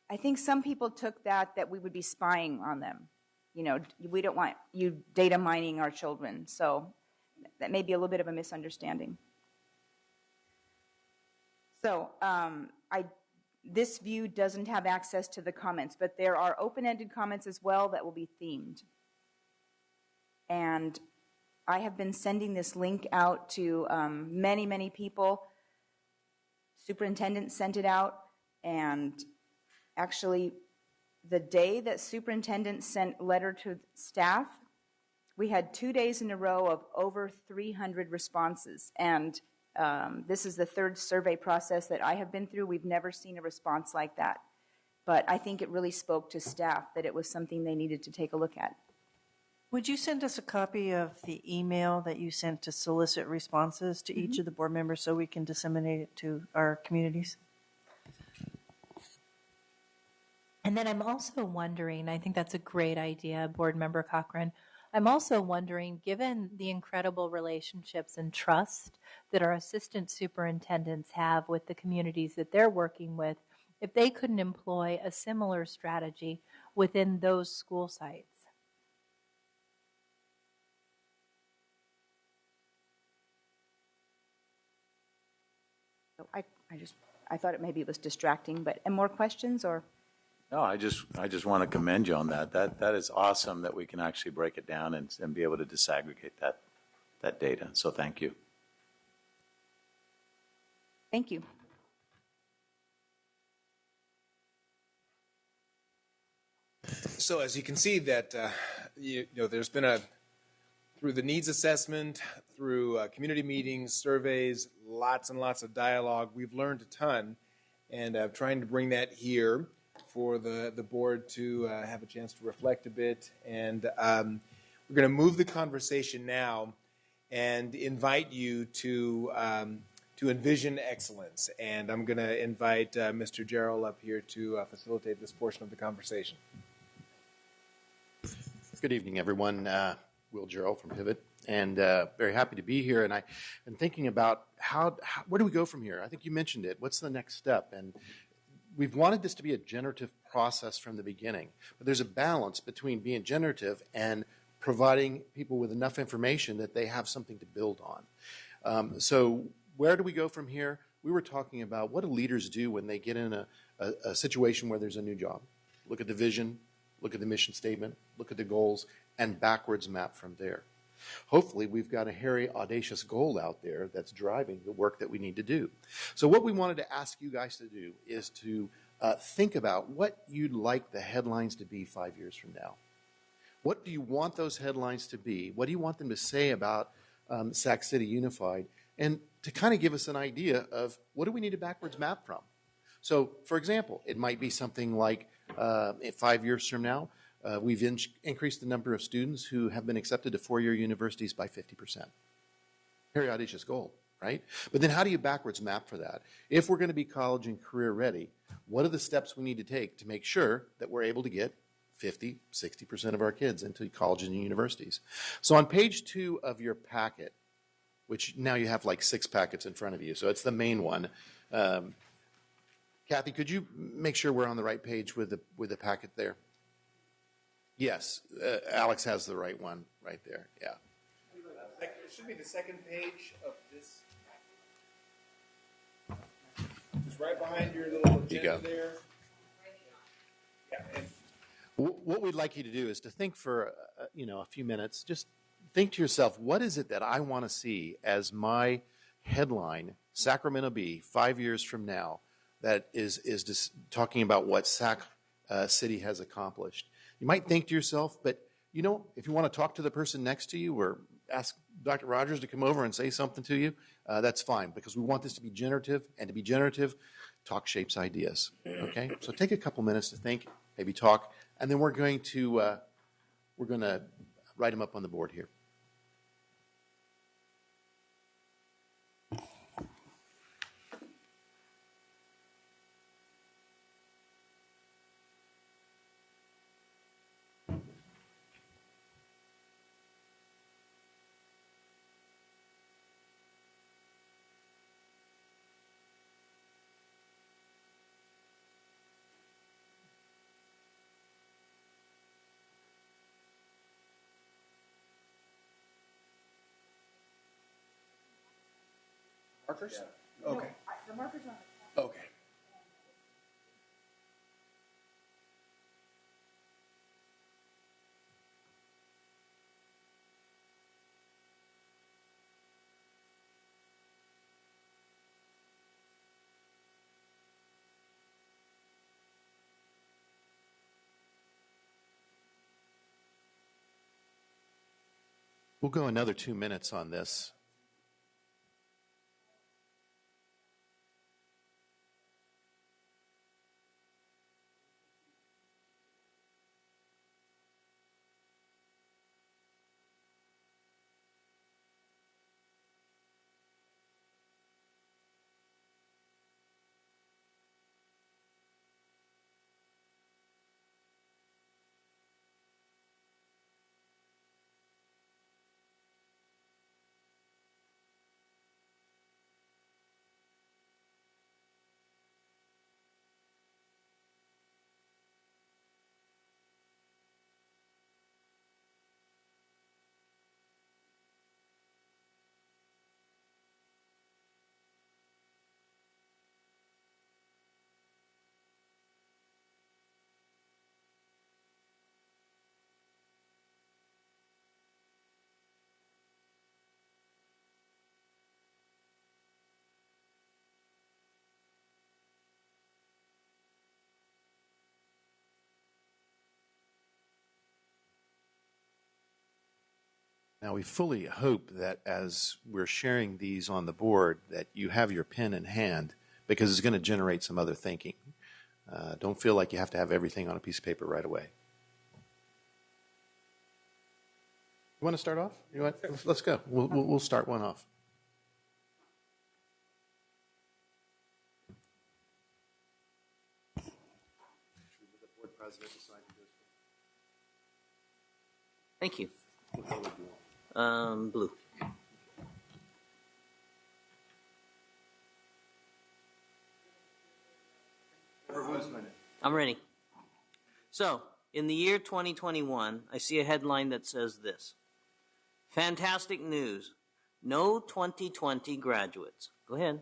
I think some people took that we would be spying on them. You know, we don't want you data mining our children. So that may be a little bit of a misunderstanding. So this view doesn't have access to the comments, but there are open-ended comments as well that will be themed. And I have been sending this link out to many, many people. Superintendent sent it out, and actually the day that superintendent sent letter to staff, we had 2 days in a row of over 300 responses. And this is the 3rd survey process that I have been through. We've never seen a response like that. But I think it really spoke to staff that it was something they needed to take a look at. Would you send us a copy of the email that you sent to solicit responses to each of the board members so we can disseminate it to our communities? And then I'm also wondering, I think that's a great idea, Board Member Cochran. I'm also wondering, given the incredible relationships and trust that our assistant superintendents have with the communities that they're working with, if they couldn't employ a similar strategy within those school sites. So I thought it maybe it was distracting, but and more questions or? No, I just want to commend you on that. That is awesome that we can actually break it down and be able to disaggregate that data. So thank you. Thank you. So as you can see that, there's been through the needs assessment, through community meetings, surveys, lots and lots of dialogue, we've learned a ton, and trying to bring that here for the board to have a chance to reflect a bit. And we're going to move the conversation now and invite you to envision excellence. And I'm going to invite Mr. Jarrell up here to facilitate this portion of the conversation. Good evening, everyone. Will Jarrell from Pivot, and very happy to be here. And I'm thinking about where do we go from here? I think you mentioned it. What's the next step? And we've wanted this to be a generative process from the beginning, but there's a balance between being generative and providing people with enough information that they have something to build on. So where do we go from here? We were talking about what do leaders do when they get in a situation where there's a new job. Look at the vision, look at the mission statement, look at the goals, and backwards map from there. Hopefully, we've got a hairy, audacious goal out there that's driving the work that we need to do. So what we wanted to ask you guys to do is to think about what you'd like the headlines to be 5 years from now. What do you want those headlines to be? What do you want them to say about Sac City Unified? And to kind of give us an idea of what do we need a backwards map from? So, for example, it might be something like 5 years from now, we've increased the number of students who have been accepted to four-year universities by 50%. Very audacious goal, right? But then how do you backwards map for that? If we're going to be college and career ready, what are the steps we need to take to make sure that we're able to get 50, 60% of our kids into colleges and universities? So on page 2 of your packet, which now you have like 6 packets in front of you, so it's the main one. Kathy, could you make sure we're on the right page with the packet there? Yes, Alex has the right one right there. Yeah. It should be the second page of this. Just right behind your little agenda there. Yeah. And What we'd like you to do is to think for a few minutes. Just think to yourself, what is it that I want to see as my headline, Sacramento Bee, 5 years from now, that is just talking about what Sac City has accomplished. You might think to yourself, but if you want to talk to the person next to you or ask Dr. Rogers to come over and say something to you, that's fine, because we want this to be generative, and to be generative, talk shapes ideas. Okay, so take a couple minutes to think, maybe talk, and then we're going to write them up on the board here. markers? Okay. The markers on the Okay. We'll go another 2 minutes on this. Now, we fully hope that as we're sharing these on the board, that you have your pen in hand, because it's going to generate some other thinking. Don't feel like you have to have everything on a piece of paper right away. You want to start off? Let's go. We'll start one off. Thank you. Blue. I'm ready. So, in the year 2021, I see a headline that says this. Fantastic news. No 2020 graduates. Go ahead.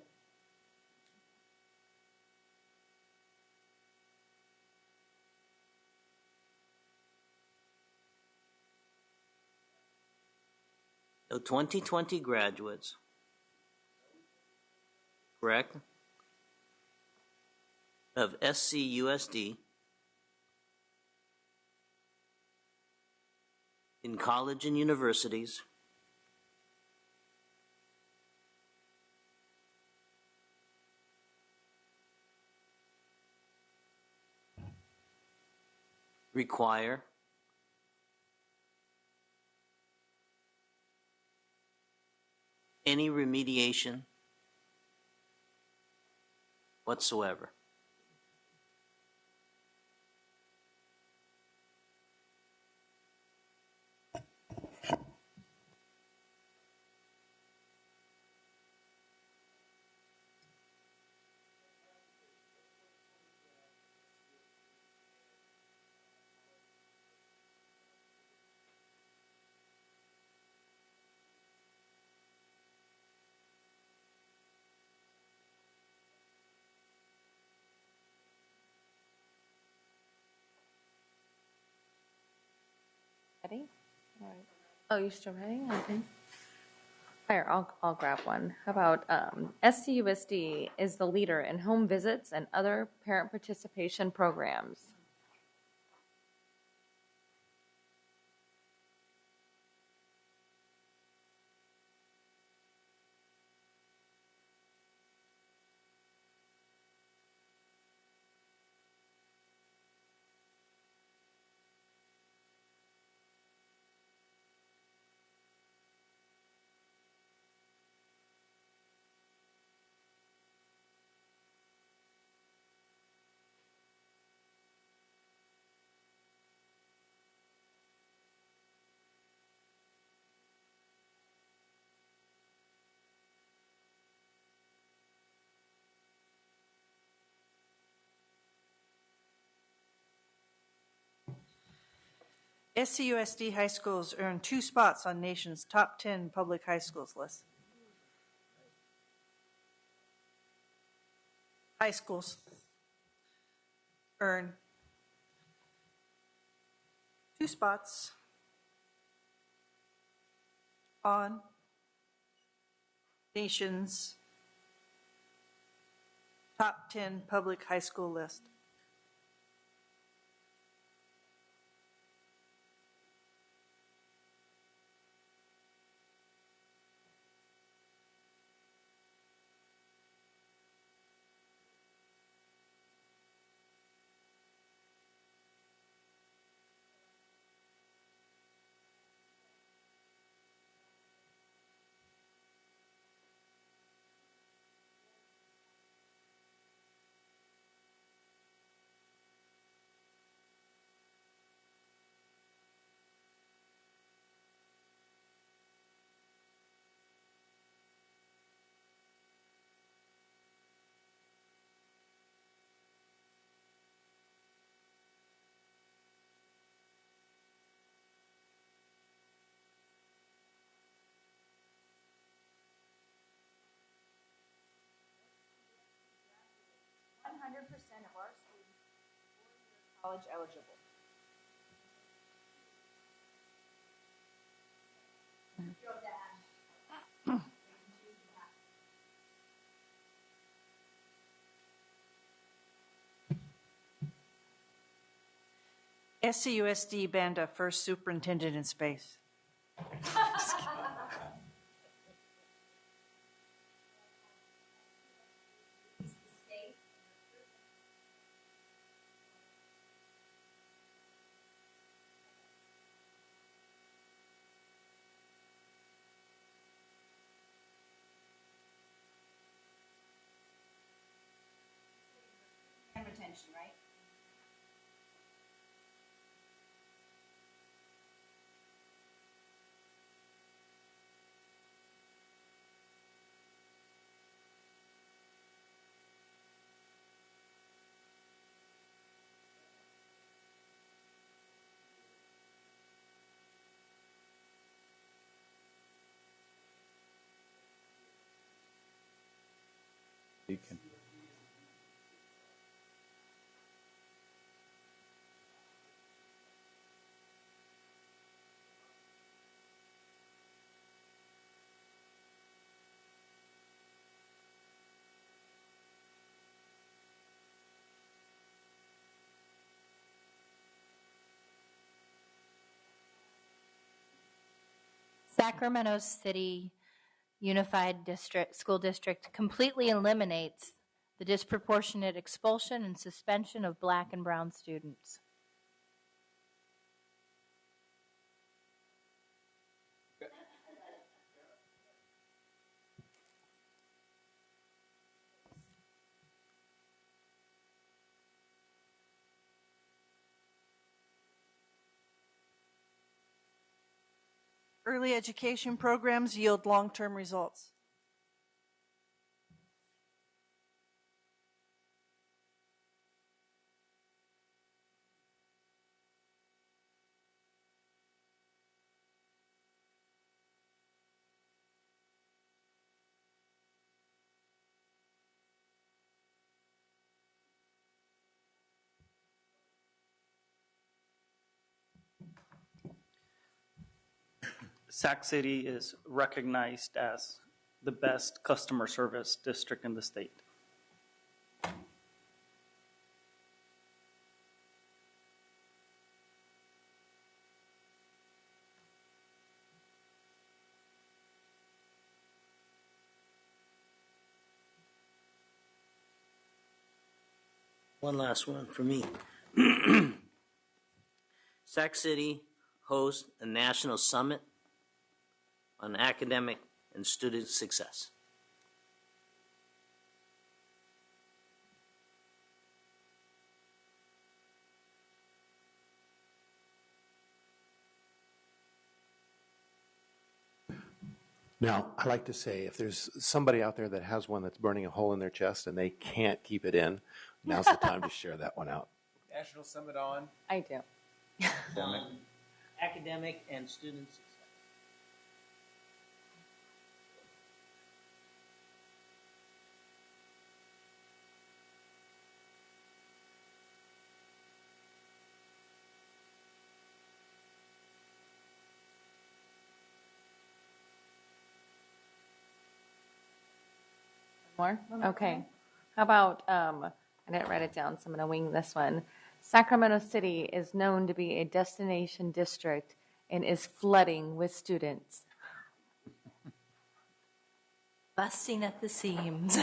No 2020 graduates. Correct? Of SCUSD in college and universities require any remediation whatsoever. Ready? All right. Oh, you're still ready? Okay. Here, I'll grab one. How about SCUSD is the leader in home visits and other parent participation programs. SCUSD high schools earn 2 spots on nation's top 10 public high schools list. High schools earn 2 spots on nation's top 10 public high school list. Of our students are college eligible. SCUSD Banda, first superintendent in space. And retention, right? Beacon. Sacramento City Unified School District completely eliminates the disproportionate expulsion and suspension of Black and brown students. Early education programs yield long-term results. Sac City is recognized as the best customer service district in the state. One last one for me. Sac City hosts a national summit on academic and student success. Now, I like to say if there's somebody out there that has one that's burning a hole in their chest and they can't keep it in, now's the time to share that one out. National Summit on. I do. Academic and student success. More? Okay. How about, I didn't write it down, so I'm going to wing this one. Sacramento City is known to be a destination district and is flooding with students. Busting at the seams.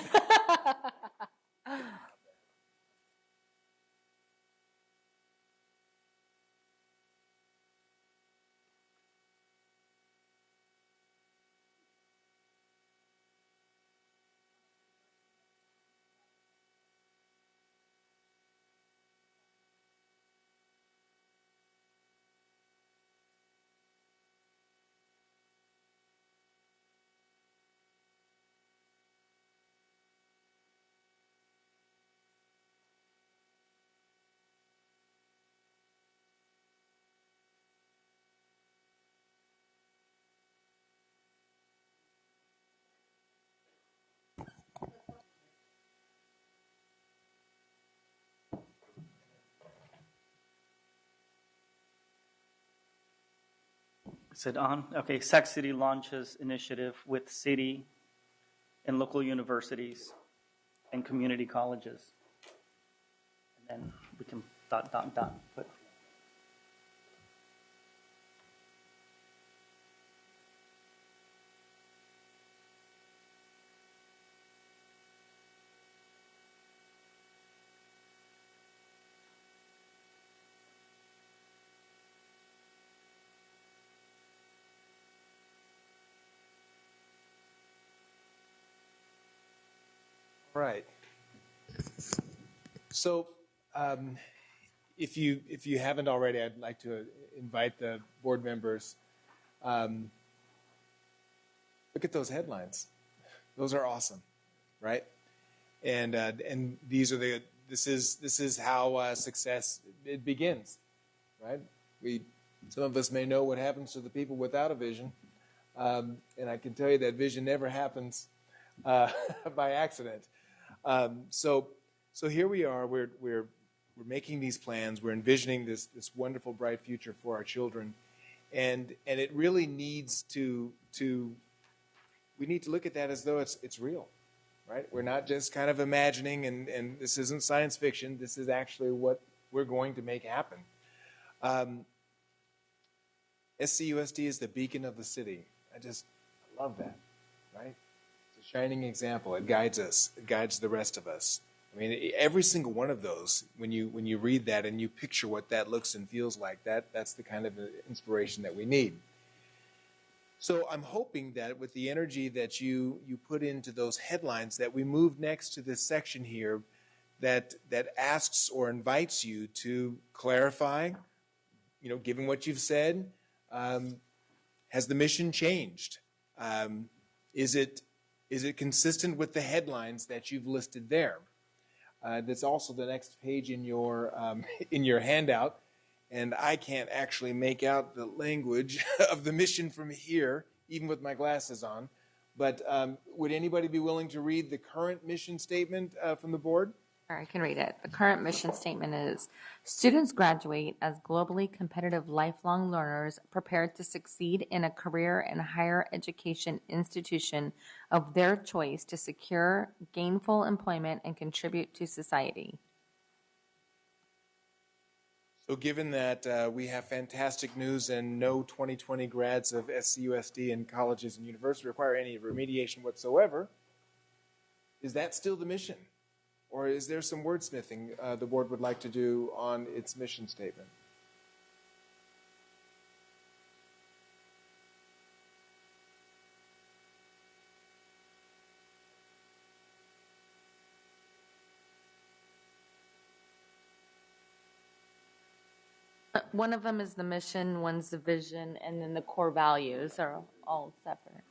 Is it on? Okay, Sac City launches initiative with city and local universities and community colleges. And then we can ... put. Right. So, if you haven't already, I'd like to invite the board members. Look at those headlines; those are awesome, right? And these are this is how success it begins, right? Some of us may know what happens to the people without a vision, and I can tell you that vision never happens by accident. So here we are. We're making these plans. We're envisioning this wonderful, bright future for our children, and it really needs to we need to look at that as though it's real, right? We're not just kind of imagining, and this isn't science fiction. This is actually what we're going to make happen. SCUSD is the beacon of the city. I love that, right? It's a shining example. It guides us. It guides the rest of us. I mean, every single one of those, when you read that and you picture what that looks and feels like, that's the kind of inspiration that we need. So I'm hoping that with the energy that you put into those headlines, that we move next to this section here that asks or invites you to clarify, given what you've said, has the mission changed? Is it consistent with the headlines that you've listed there? That's also the next page in your handout, and I can't actually make out the language of the mission from here, even with my glasses on. But would anybody be willing to read the current mission statement from the board? Or I can read it. The current mission statement is: students graduate as globally competitive lifelong learners prepared to succeed in a career and higher education institution of their choice to secure gainful employment and contribute to society. So given that we have fantastic news and no 2020 grads of SCUSD in colleges and universities require any remediation whatsoever, is that still the mission? Or is there some wordsmithing the board would like to do on its mission statement? One of them is the mission, one's the vision, and then the core values are all separate.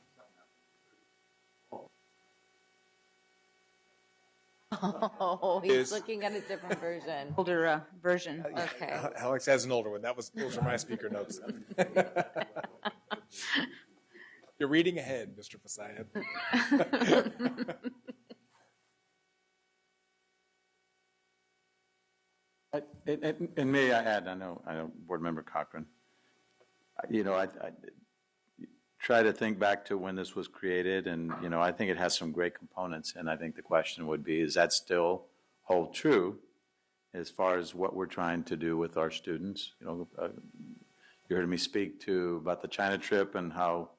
Oh, he's looking at a different version. Older version. Okay. Alex has an older one. Those are my speaker notes. You're reading ahead, Mr. Fasayed. And may I add, I know, Board Member Cochran, I try to think back to when this was created, and, I think it has some great components, and I think the question would be, is that still hold true as far as what we're trying to do with our students? You heard me speak about the China trip and how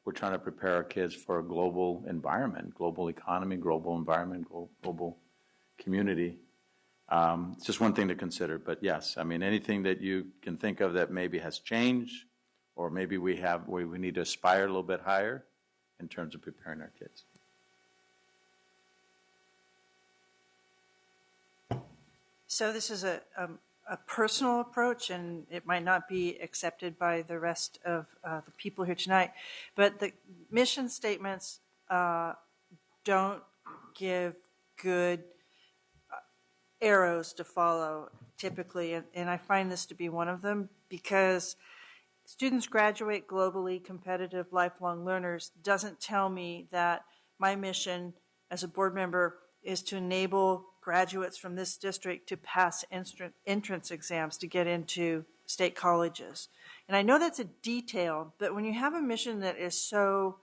we're trying to prepare our kids for a global environment, global economy, global environment, global community. It's just one thing to consider, but yes, anything that you can think of that maybe has changed, or maybe we need to aspire a little bit higher in terms of preparing our kids. So this is a personal approach, and it might not be accepted by the rest of the people here tonight, but the mission statements don't give good arrows to follow typically, and I find this to be one of them, because students graduate globally competitive lifelong learners doesn't tell me that my mission as a board member is to enable graduates from this district to pass entrance exams to get into state colleges. And I know that's a detail, but when you have a mission that is so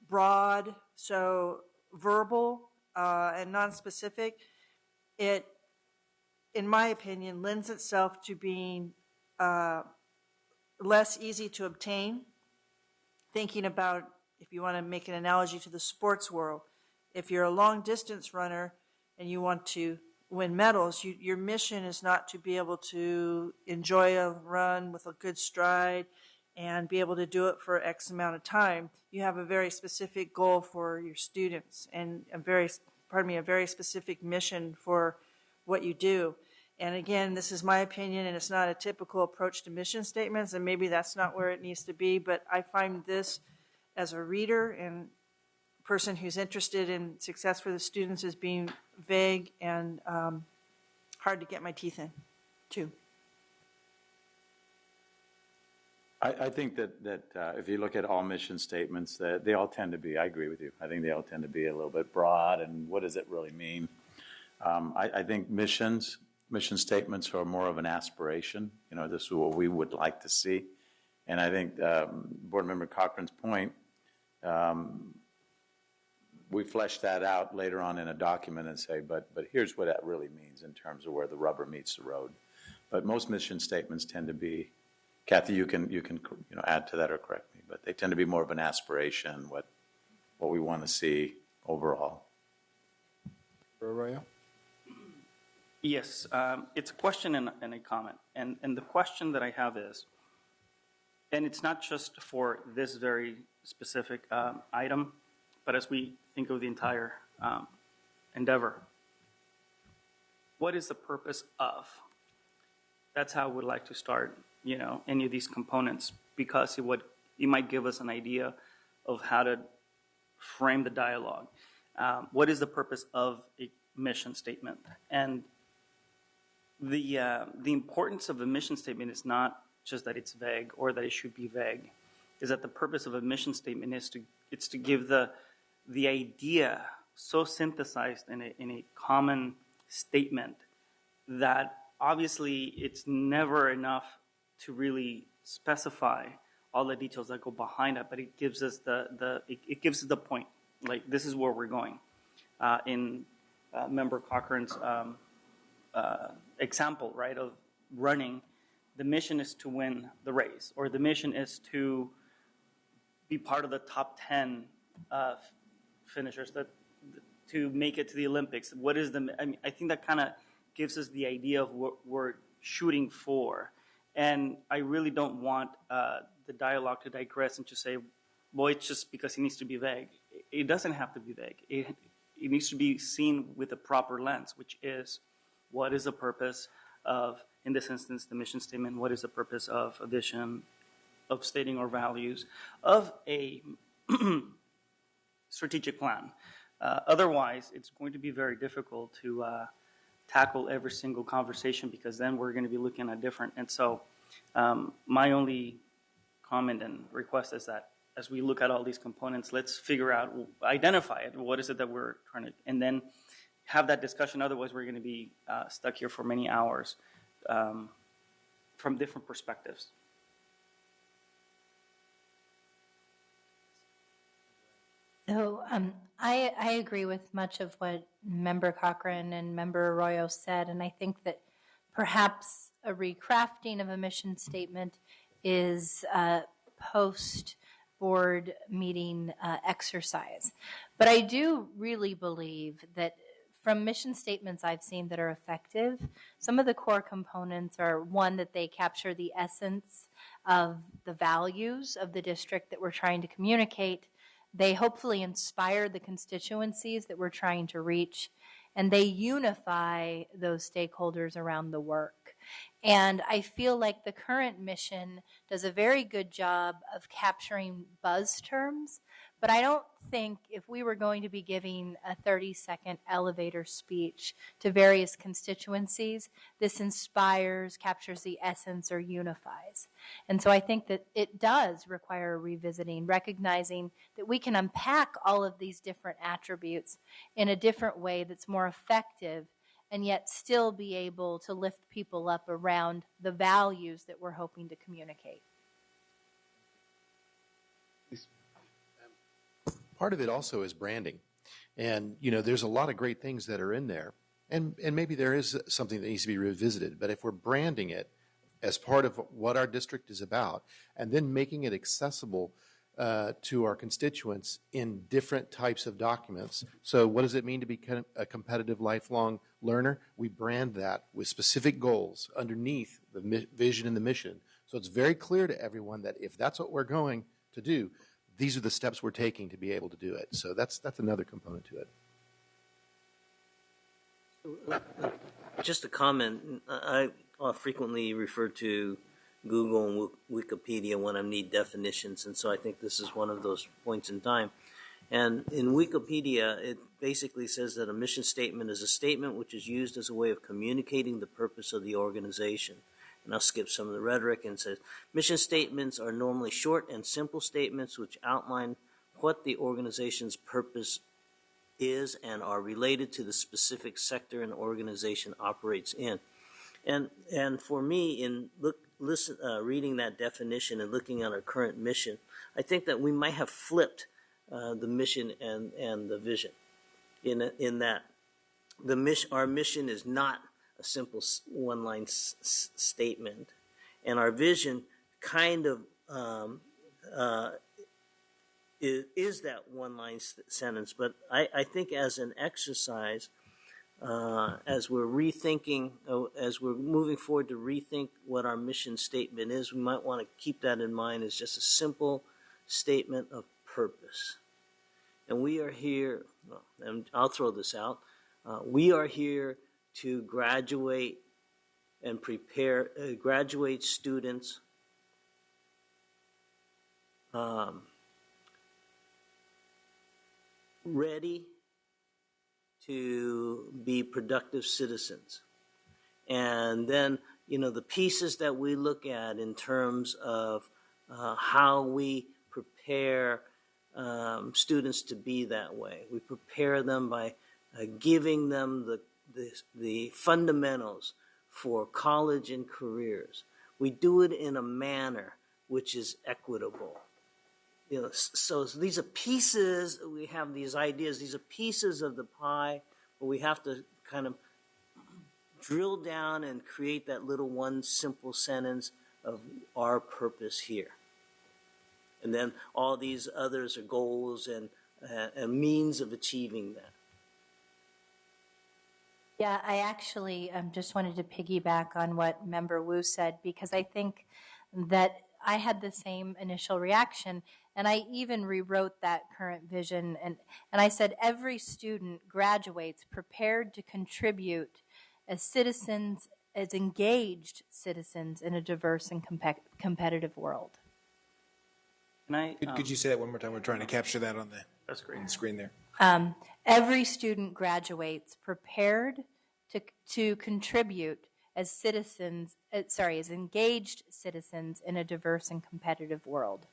broad, so verbal, and non-specific, it, in my opinion, lends itself to being less easy to obtain. Thinking about, if you want to make an analogy to the sports world, if you're a long distance runner and you want to win medals, your mission is not to be able to enjoy a run with a good stride and be able to do it for X amount of time. You have a very specific goal for your students and a very specific mission for what you do. And again, this is my opinion, and it's not a typical approach to mission statements, and maybe that's not where it needs to be, but I find this, as a reader and person who's interested in success for the students, as being vague and hard to get my teeth in, too. I think that if you look at all mission statements, that they all tend to be, I agree with you, I think they all tend to be a little bit broad, and what does it really mean? I think mission statements are more of an aspiration. You know, this is what we would like to see. And I think Board Member Cochran's point, we flesh that out later on in a document and say, but here's what that really means in terms of where the rubber meets the road. But most mission statements tend to be, Kathy, you can add to that or correct me, but they tend to be more of an aspiration, what we want to see overall. Arroyo? Yes, it's a question and a comment. And the question that I have is, and it's not just for this very specific item, but as we think of the entire endeavor, what is the purpose of? That's how I would like to start, any of these components, because it might give us an idea of how to frame the dialogue. What is the purpose of a mission statement? And the importance of a mission statement is not just that it's vague or that it should be vague. Is that the purpose of a mission statement is to give the idea so synthesized in a common statement that obviously it's never enough to really specify all the details that go behind it, but it gives us it gives us the point. Like, this is where we're going. In Member Cochran's example, right, of running, the mission is to win the race, or the mission is to be part of the top 10 finishers, to make it to the Olympics. What is I think that kind of gives us the idea of what we're shooting for. And I really don't want the dialogue to digress and to say, well, it's just because it needs to be vague. It doesn't have to be vague. It needs to be seen with a proper lens, which is, what is the purpose of, in this instance, the mission statement? What is the purpose of a vision, of stating our values, of a strategic plan? Otherwise, it's going to be very difficult to tackle every single conversation, because then we're going to be looking at different. And so my only comment and request is that as we look at all these components, let's figure out, identify it. What is it that we're trying to, and then have that discussion. Otherwise, we're going to be stuck here for many hours from different perspectives. So I agree with much of what Member Cochran and Member Arroyo said, and I think that perhaps a recrafting of a mission statement is a post-board meeting exercise. But I do really believe that from mission statements I've seen that are effective, some of the core components are, one, that they capture the essence of the values of the district that we're trying to communicate. They hopefully inspire the constituencies that we're trying to reach, and they unify those stakeholders around the work. And I feel like the current mission does a very good job of capturing buzz terms, but I don't think if we were going to be giving a 30-second elevator speech to various constituencies, this inspires, captures the essence, or unifies. And so I think that it does require revisiting, recognizing that we can unpack all of these different attributes in a different way that's more effective, and yet still be able to lift people up around the values that we're hoping to communicate. Part of it also is branding. And, there's a lot of great things that are in there. And maybe there is something that needs to be revisited. But if we're branding it as part of what our district is about, and then making it accessible to our constituents in different types of documents. So what does it mean to be a competitive lifelong learner? We brand that with specific goals underneath the vision and the mission. So it's very clear to everyone that if that's what we're going to do, these are the steps we're taking to be able to do it. So that's another component to it. Just a comment. I frequently refer to Google and Wikipedia when I need definitions, and so I think this is one of those points in time. And in Wikipedia, it basically says that a mission statement is a statement which is used as a way of communicating the purpose of the organization. and I'll skip some of the rhetoric, and says, mission statements are normally short and simple statements which outline what the organization's purpose is and are related to the specific sector an organization operates in. And for me, in reading that definition and looking at our current mission, I think that we might have flipped the mission and the vision. In that our mission is not a simple one-line statement, and our vision kind of is that one-line sentence. But I think as an exercise, as we're rethinking, as we're moving forward to rethink what our mission statement is, we might want to keep that in mind as just a simple statement of purpose. And we are here, and I'll throw this out, we are here to graduate and prepare graduate students ready to be productive citizens. And then, the pieces that we look at in terms of how we prepare students to be that way. We prepare them by giving them the fundamentals for college and careers. We do it in a manner which is equitable. So these are pieces, we have these ideas, these are pieces of the pie, but we have to kind of drill down and create that little one simple sentence of our purpose here. And then all these others are goals and means of achieving that. Yeah, I actually just wanted to piggyback on what Member Wu said, because I think that I had the same initial reaction, and I even rewrote that current vision, and I said every student graduates prepared to contribute as citizens, as engaged citizens in a diverse and competitive world. Could you say that one more time? We're trying to capture that on the screen there. Every student graduates prepared to contribute as citizens, as engaged citizens in a diverse and competitive world.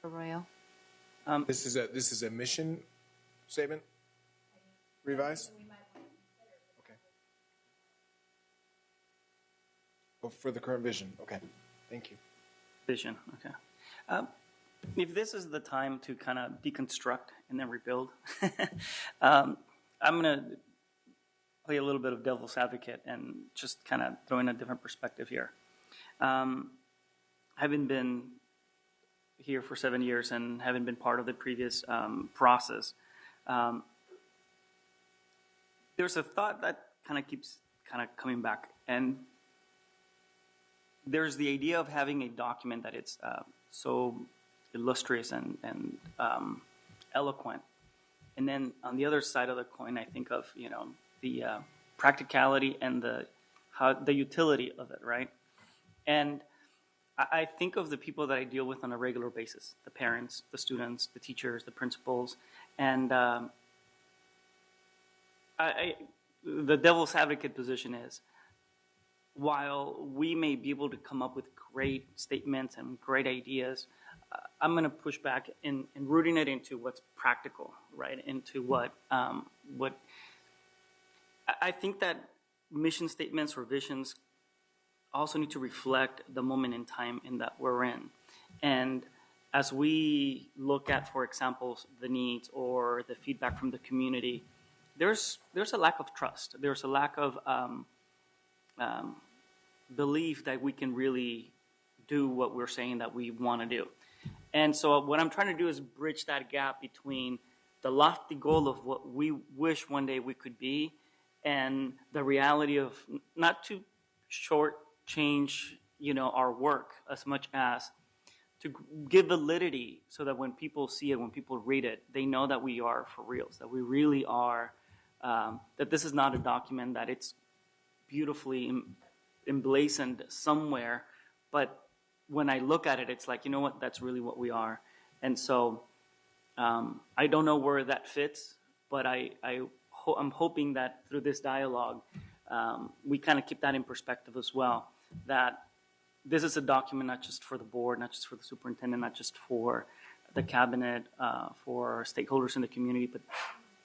Arroyo. This is a mission statement. Revise. Okay. Oh, for the current vision. Okay. Thank you. Vision. Okay. If this is the time to kind of deconstruct and then rebuild, I'm going to play a little bit of devil's advocate and just kind of throw in a different perspective here. Having been here for 7 years and having been part of the previous process, there's a thought that kind of keeps coming back, and there's the idea of having a document that it's so illustrious and eloquent, and then on the other side of the coin, I think of the practicality and the utility of it, right? And I think of the people that I deal with on a regular basis, the parents, the students, the teachers, the principals, and the devil's advocate position is, while we may be able to come up with great statements and great ideas, I'm going to push back in rooting it into what's practical, right? Into what I think that mission statements or visions also need to reflect the moment in time in that we're in. And as we look at, for example, the needs or the feedback from the community, there's a lack of trust. There's a lack of belief that we can really do what we're saying that we want to do. And so what I'm trying to do is bridge that gap between the lofty goal of what we wish one day we could be and the reality of not to shortchange our work as much as to give validity so that when people see it, when people read it, they know that we are for reals, that we really are, that this is not a document that it's beautifully emblazoned somewhere, but when I look at it, it's like, you know what, that's really what we are. And so I don't know where that fits, but I'm hoping that through this dialogue, we kind of keep that in perspective as well, that this is a document not just for the board, not just for the superintendent, not just for the cabinet, for stakeholders in the community, but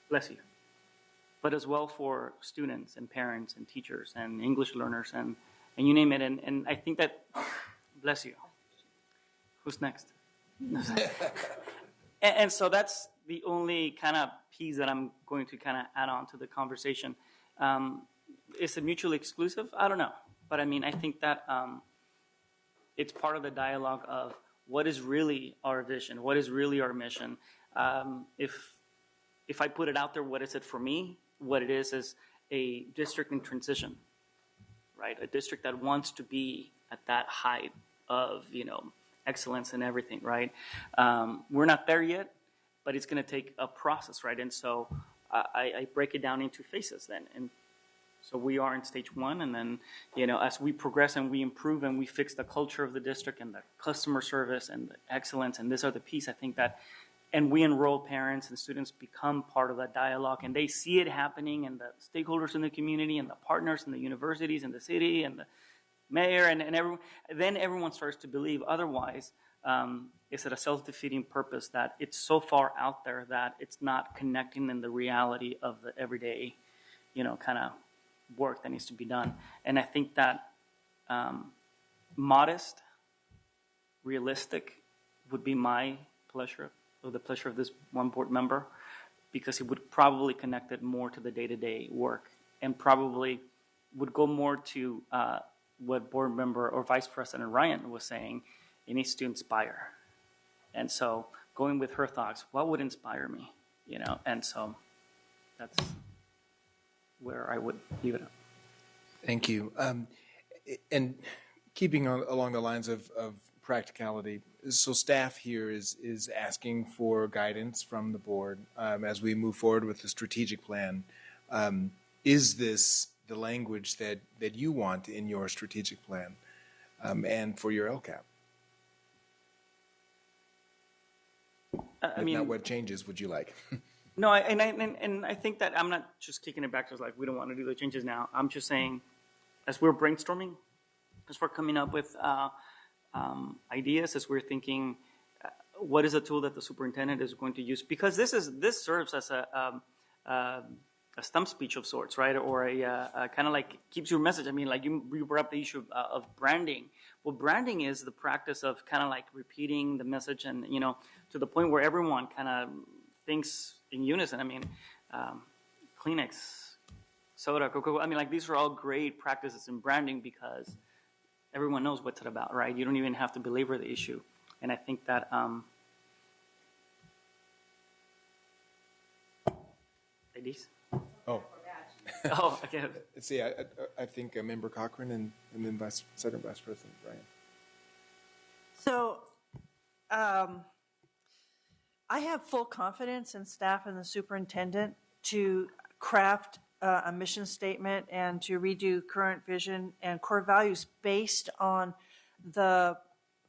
bless you, but as well for students and parents and teachers and English learners and you name it. And I think that, bless you. Who's next? and so that's the only kind of piece that I'm going to kind of add on to the conversation. Is it mutually exclusive? I don't know. But I mean, I think that it's part of the dialogue of what is really our vision, what is really our mission. If I put it out there, what is it for me? What it is a district in transition, right? A district that wants to be at that height of, excellence in everything, right? We're not there yet, but it's going to take a process, right? And so I break it down into phases then. And so we are in stage one, and then, as we progress and we improve and we fix the culture of the district and the customer service and the excellence, and these are the piece, I think that, and we enroll parents and students become part of that dialogue, and they see it happening, and the stakeholders in the community and the partners and the universities and the city and the mayor and everyone, then everyone starts to believe. Otherwise, it's at a self-defeating purpose that it's so far out there that it's not connecting in the reality of the everyday, kind of work that needs to be done. And I think that modest, realistic would be my pleasure, or the pleasure of this one board member, because it would probably connect it more to the day-to-day work and probably would go more to what board member or Vice President Ryan was saying. It needs to inspire. And so going with her thoughts, what would inspire me? And so that's where I would leave it up. Thank you. And keeping along the lines of practicality, so staff here is asking for guidance from the board as we move forward with the strategic plan. Is this the language that you want in your strategic plan and for your LCAP? If not, what changes would you like? No, I think that I'm not just kicking it back to like we don't want to do the changes now. I'm just saying, as we're brainstorming, as we're coming up with ideas, as we're thinking, what is a tool that the superintendent is going to use? Because this serves as a stump speech of sorts, right? Or a kind of like keeps your message. I mean, like you brought up the issue of branding. Well, branding is the practice of kind of like repeating the message, and to the point where everyone kind of thinks in unison. I mean, Kleenex, soda, Coca-Cola. I mean, like these are all great practices in branding because everyone knows what's it about, right? You don't even have to belabor the issue. And I think that ladies. Oh. Oh, okay. Let's see. I think Member Cochran and then Second Vice President Ryan. So, I have full confidence in staff and the superintendent to craft a mission statement and to redo current vision and core values based on the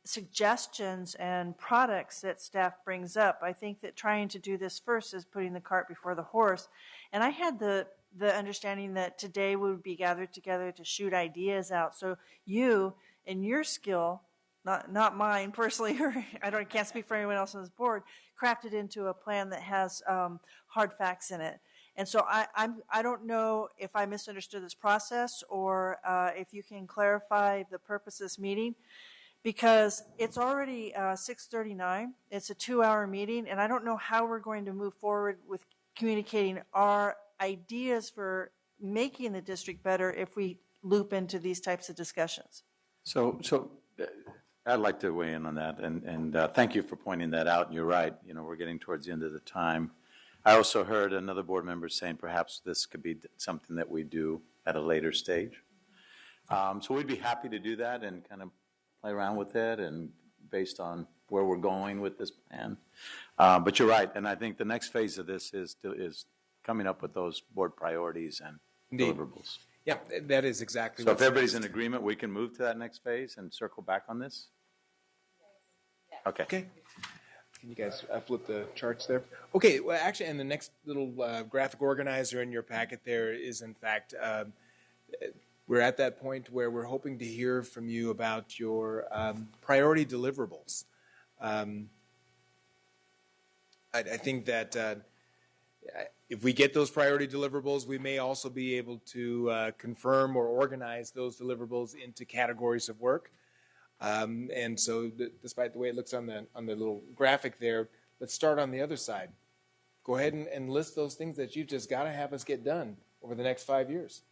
suggestions and products that staff brings up. I think that trying to do this first is putting the cart before the horse. And I had the understanding that today we would be gathered together to shoot ideas out. So you and your skill, not mine personally, or can't speak for anyone else on this board, crafted into a plan that has hard facts in it. And so I don't know if I misunderstood this process or if you can clarify the purpose of this meeting, because it's already 6:39. It's a 2-hour meeting, and I don't know how we're going to move forward with communicating our ideas for making the district better if we loop into these types of discussions. So I'd like to weigh in on that, and thank you for pointing that out. You're right. We're getting towards the end of the time. I also heard another board member saying perhaps this could be something that we do at a later stage. So we'd be happy to do that and kind of play around with it and based on where we're going with this plan. But you're right, and I think the next phase of this is coming up with those board priorities and Indeed. deliverables. Yeah, that is exactly. So if what's everybody's next. in agreement, we can move to that next phase and circle back on this? Okay. Okay. Can you guys flip the charts there? Okay, well, actually, and the next little graphic organizer in your packet there is, in fact, we're at that point where we're hoping to hear from you about your priority deliverables. I think that if we get those priority deliverables, we may also be able to confirm or organize those deliverables into categories of work. And so, despite the way it looks on the little graphic there, let's start on the other side. Go ahead and list those things that you've just got to have us get done over the next 5 years.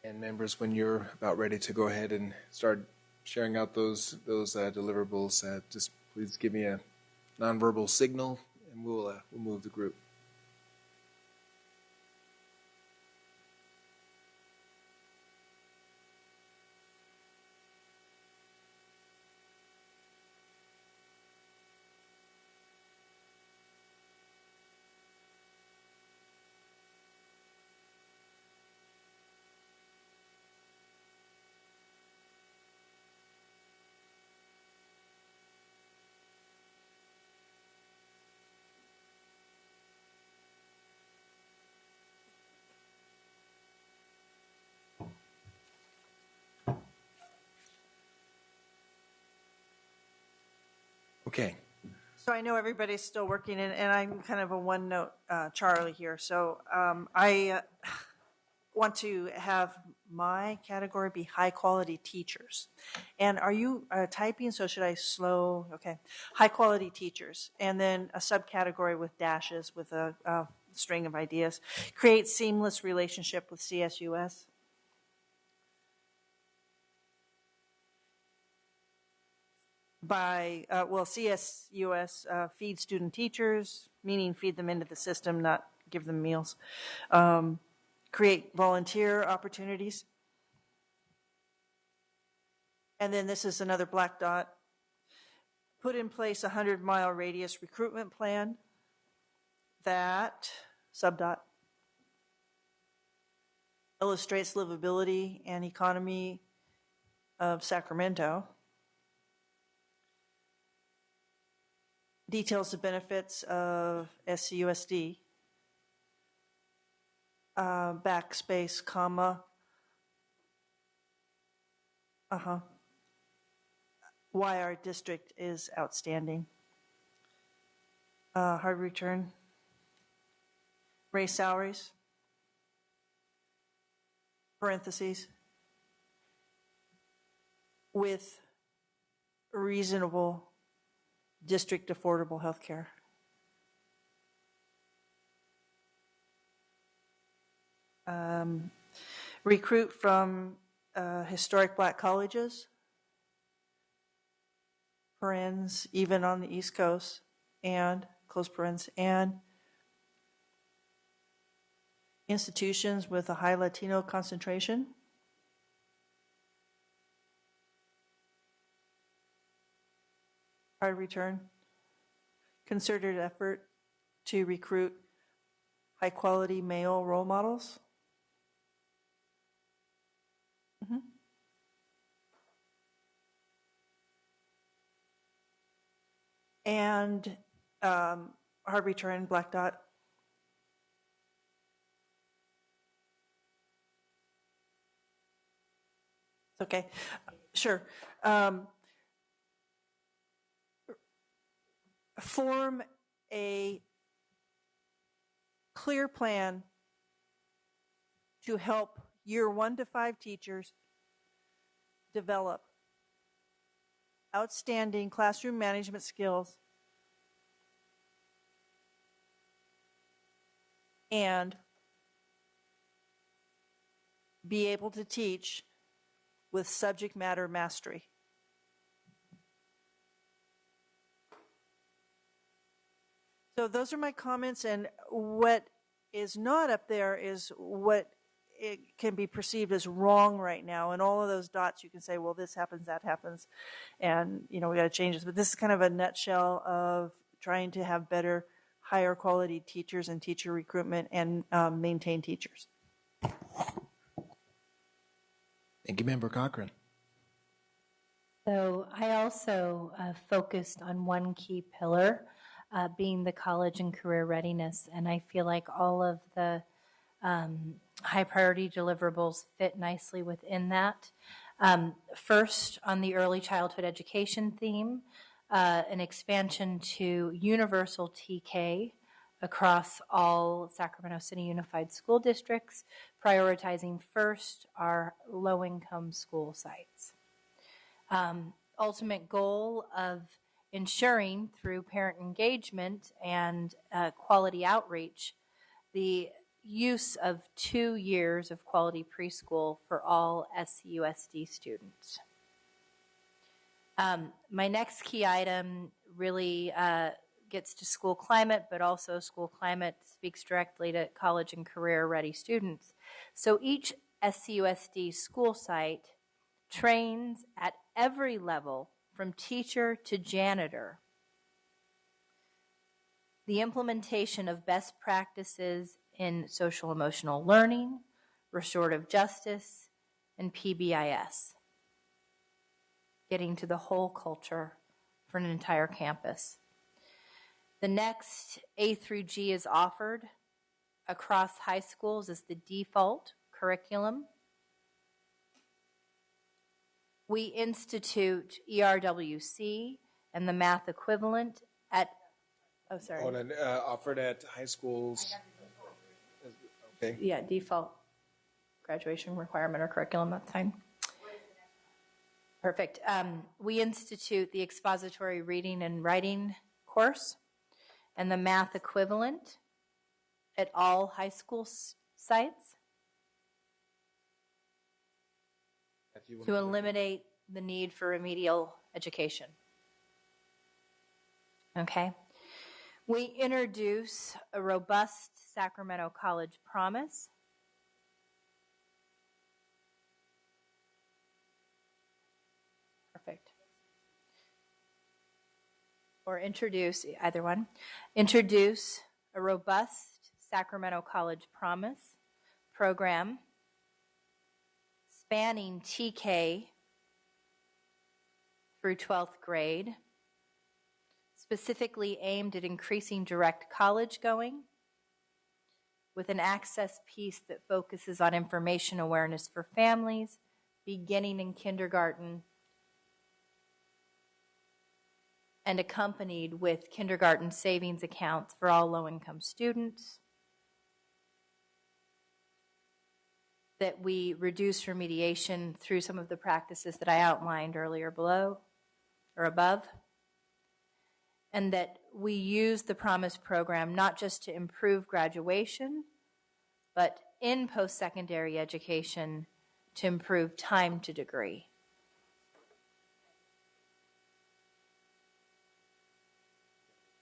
And members, when you're about ready to go ahead and start sharing out those deliverables, just please give me a nonverbal signal, and we'll move the group. Okay. So I know everybody's still working, and I'm kind of a one-note Charlie here. So I want to have my category be high-quality teachers. And are you typing? So should I slow? Okay. High-quality teachers. And then a subcategory with dashes with a string of ideas. Create seamless relationship with CSUS. By, CSUS feed student teachers, meaning feed them into the system, not give them meals. Create volunteer opportunities. And then this is another black dot. Put in place a 100-mile radius recruitment plan that, subdot, illustrates livability and economy of Sacramento. details the benefits of SCUSD, backspace, comma, why our district is outstanding. Hard return, raise salaries, parentheses, with reasonable district affordable health care. Recruit from historic black colleges, parens, even on the East Coast, and, close parens, and institutions with a high Latino concentration. Hard return, concerted effort to recruit high quality male role models. And hard return, black dot. Okay, sure. Form a clear plan to help year 1 to 5 teachers develop outstanding classroom management skills and be able to teach with subject matter mastery. So those are my comments, and what is not up there is what it can be perceived as wrong right now. And all of those dots, you can say, well, this happens, that happens, and we got to change this. But this is kind of a nutshell of trying to have better, higher quality teachers and teacher recruitment and maintain teachers. Thank you, Member Cochran. So I also focused on one key pillar, being the college and career readiness. And I feel like all of the high priority deliverables fit nicely within that. First, on the early childhood education theme, an expansion to universal TK across all Sacramento City Unified School Districts, prioritizing first our low-income school sites. Ultimate goal of ensuring through parent engagement and quality outreach the use of 2 years of quality preschool for all SCUSD students. My next key item really gets to school climate, but also school climate speaks directly to college and career ready students. So each SCUSD school site trains at every level from teacher to janitor the implementation of best practices in social emotional learning, restorative justice, and PBIS, getting to the whole culture for an entire campus. The next A through G is offered across high schools as the default curriculum. We institute ERWC and the math equivalent at, Offered at high schools. Okay. Yeah, default graduation requirement or curriculum, that's fine. Perfect. We institute the expository reading and writing course and the math equivalent at all high school sites to eliminate the need for remedial education. Okay. We introduce a robust Sacramento College promise. Perfect. Or introduce, either one. Introduce a robust Sacramento College promise program spanning TK through 12th grade. specifically aimed at increasing direct college going, with an access piece that focuses on information awareness for families, beginning in kindergarten, and accompanied with kindergarten savings accounts for all low-income students, that we reduce remediation through some of the practices that I outlined earlier below or above, and that we use the Promise program not just to improve graduation, but in post-secondary education to improve time to degree.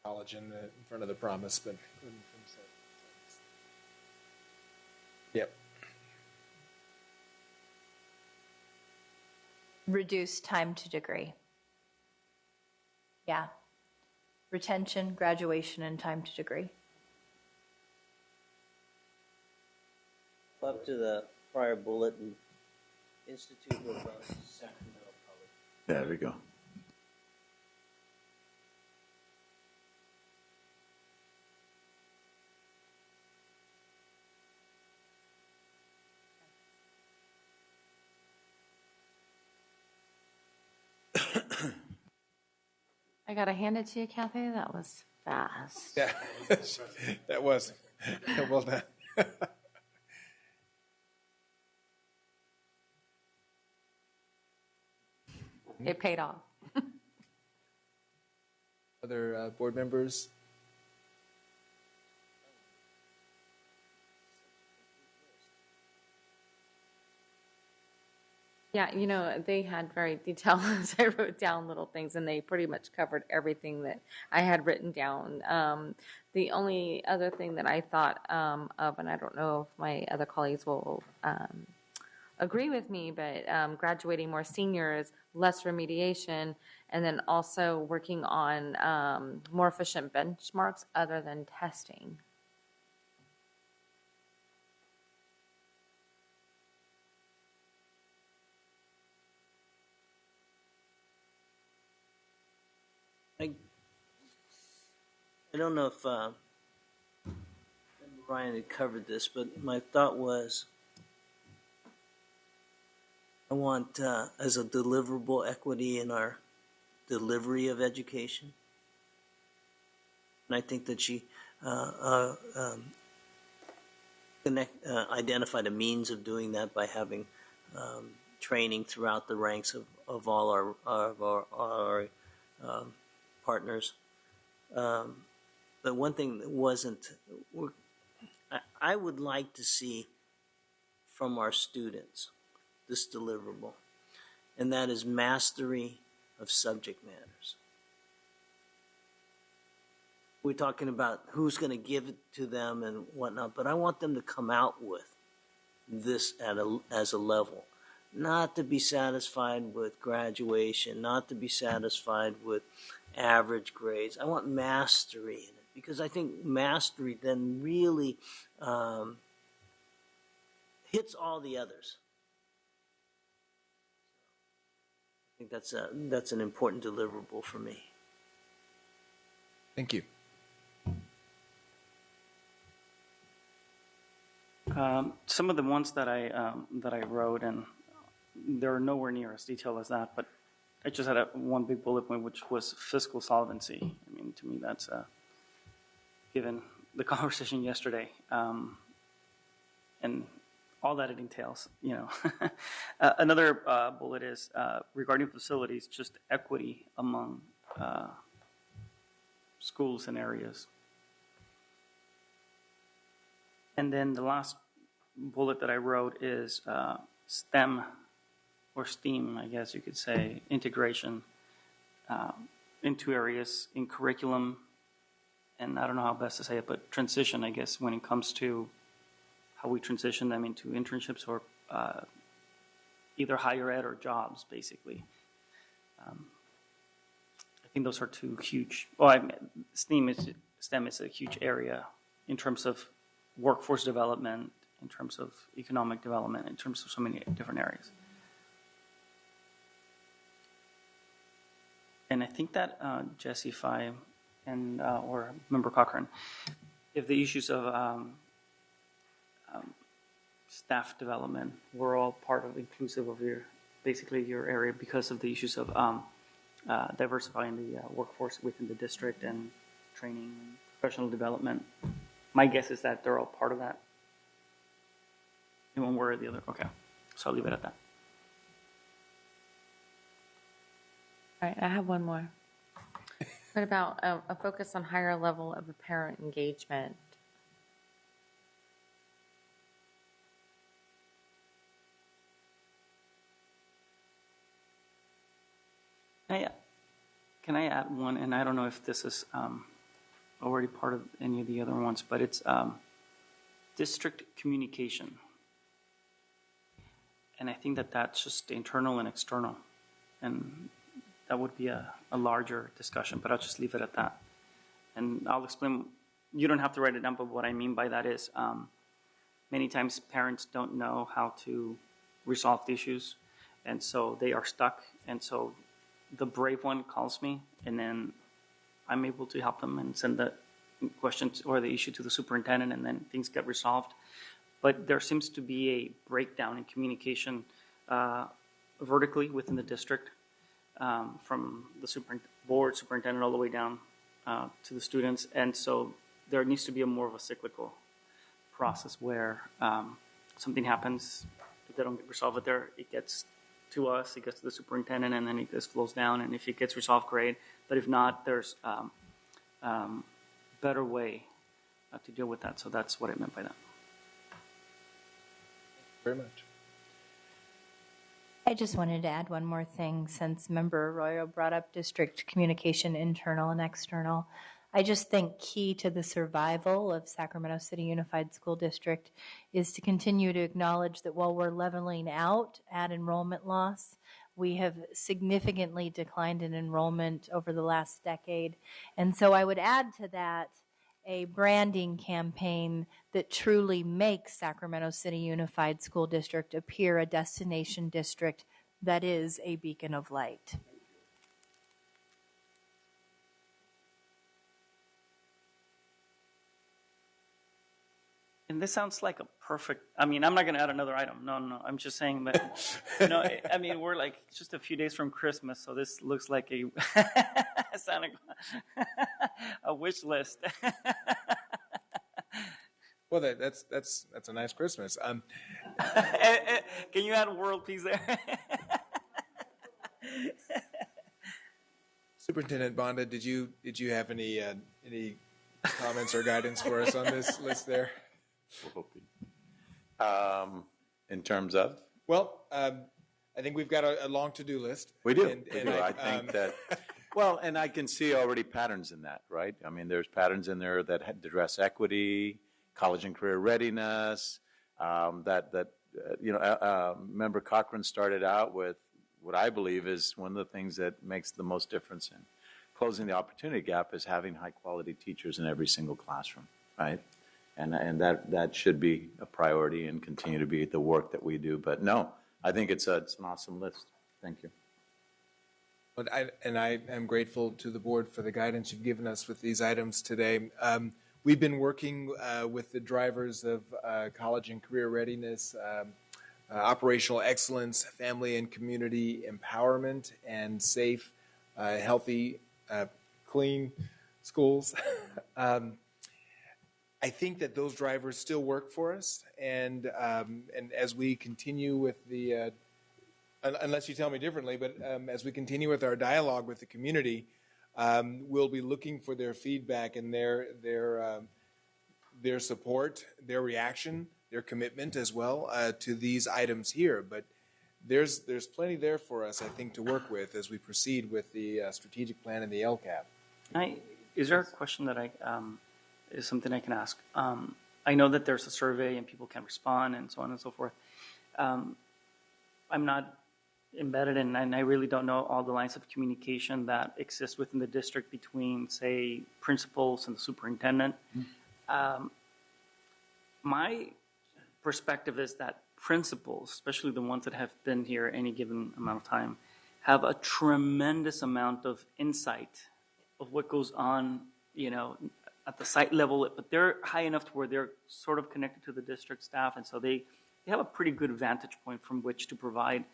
College in front of the promise, but yep. Reduce time to degree. Yeah. Retention, graduation, and time to degree. Up to the prior bullet and Institute of Sacramento Public. There we go. I got to hand it to you, Kathy. That was fast. Yeah, that was well done. It paid off. Other board members? Yeah, you know, they had very detailed, I wrote down little things, and they pretty much covered everything that I had written down. The only other thing that I thought of, and I don't know if my other colleagues will agree with me, but graduating more seniors, less remediation, and then also working on more efficient benchmarks other than testing. I don't know if Ryan had covered this, but my thought was I want, as a deliverable, equity in our delivery of education. And I think that she identified a means of doing that by having training throughout the ranks of all our partners. But one thing that wasn't, I would like to see from our students this deliverable, and that is mastery of subject matters. We're talking about who's going to give it to them and whatnot, but I want them to come out with this as a level, not to be satisfied with graduation, not to be satisfied with average grades. I want mastery in it, because I think mastery then really hits all the others. I think that's an important deliverable for me. Thank you. Some of the ones that I wrote, and they're nowhere near as detailed as that, but I just had one big bullet point, which was fiscal solvency. I mean, to me, that's given the conversation yesterday and all that it entails. You know, another bullet is regarding facilities, just equity among schools and areas. And then the last bullet that I wrote is STEM, or STEAM, I guess you could say, integration into areas in curriculum, and I don't know how best to say it, but transition, I guess, when it comes to how we transition them into internships or either higher ed or jobs, basically. I think those are two huge, STEM is a huge area in terms of workforce development, in terms of economic development, in terms of so many different areas. And I think that, Jesse, if I and or Member Cochran, if the issues of staff development were all part of inclusive of your area because of the issues of diversifying the workforce within the district and training and professional development. My guess is that they're all part of that in one way or the other. Okay, so I'll leave it at that. All right, I have one more. What about a focus on higher level of parent engagement? Can I add one? And I don't know if this is already part of any of the other ones, but it's district communication. And I think that that's just internal and external. And that would be a larger discussion, but I'll just leave it at that. And I'll explain. You don't have to write it down, but what I mean by that is many times parents don't know how to resolve the issues, and so they are stuck. And so the brave one calls me, and then I'm able to help them and send the question or the issue to the superintendent, and then things get resolved. But there seems to be a breakdown in communication vertically within the district, from the superintendent all the way down to the students. And so there needs to be more of a cyclical process where something happens, if they don't get resolved it gets to us, it gets to the superintendent, and then it just flows down. And if it gets resolved, great. But if not, there's better way to deal with that. So that's what I meant by that. Very much. I just wanted to add one more thing since Member Arroyo brought up district communication, internal and external. I just think key to the survival of Sacramento City Unified School District is to continue to acknowledge that while we're leveling out at enrollment loss, we have significantly declined in enrollment over the last decade. And so I would add to that a branding campaign that truly makes Sacramento City Unified School District appear a destination district that is a beacon of light. And this sounds like a perfect, I mean, I'm not going to add another item. No. I'm just saying that, I mean, we're like just a few days from Christmas, so this looks like a a wish list. Well, that's a nice Christmas. Can you add world peace there? Superintendent Bonda, did you have any comments or guidance for us on this list there? We're hoping. In terms of? Well, I think we've got a long to-do list. We do. And I think that, well, and I can see already patterns in that, right? I mean, there's patterns in there that address equity, college and career readiness, Member Cochran started out with what I believe is one of the things that makes the most difference in closing the opportunity gap is having high-quality teachers in every single classroom, right? And that should be a priority and continue to be the work that we do. But no, I think it's an awesome list. Thank you. But I am grateful to the board for the guidance you've given us with these items today. We've been working with the drivers of college and career readiness, operational excellence, family and community empowerment, and safe, healthy, clean schools. I think that those drivers still work for us, and as we continue with the, unless you tell me differently, but as we continue with our dialogue with the community, we'll be looking for their feedback and their support, their reaction, their commitment as well to these items here. But there's plenty there for us, I think, to work with as we proceed with the strategic plan and the LCAP. Is there a question that is something I can ask? I know that there's a survey and people can respond and so on and so forth. I'm not embedded in, and I really don't know all the lines of communication that exist within the district between, say, principals and the superintendent. My perspective is that principals, especially the ones that have been here any given amount of time, have a tremendous amount of insight of what goes on at the site level, but they're high enough to where they're sort of connected to the district staff, and so they have a pretty good vantage point from which to provide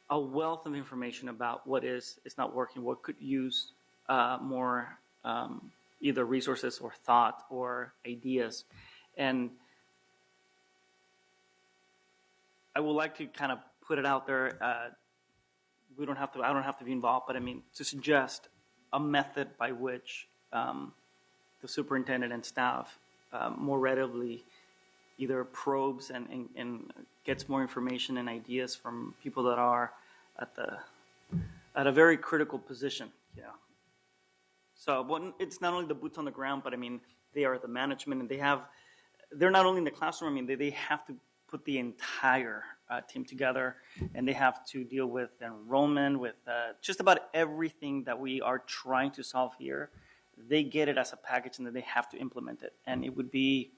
a wealth of information about what is not working, what could use more either resources or thought or ideas. And I would like to kind of put it out there. I don't have to be involved, but I mean, to suggest a method by which the superintendent and staff more readily either probes and gets more information and ideas from people that are at a very critical position. So it's not only the boots on the ground, but I mean, they are the management, and they're not only in the classroom. I mean, they have to put the entire team together, and they have to deal with enrollment, with just about everything that we are trying to solve here. They get it as a package, and then they have to implement it. And it would be,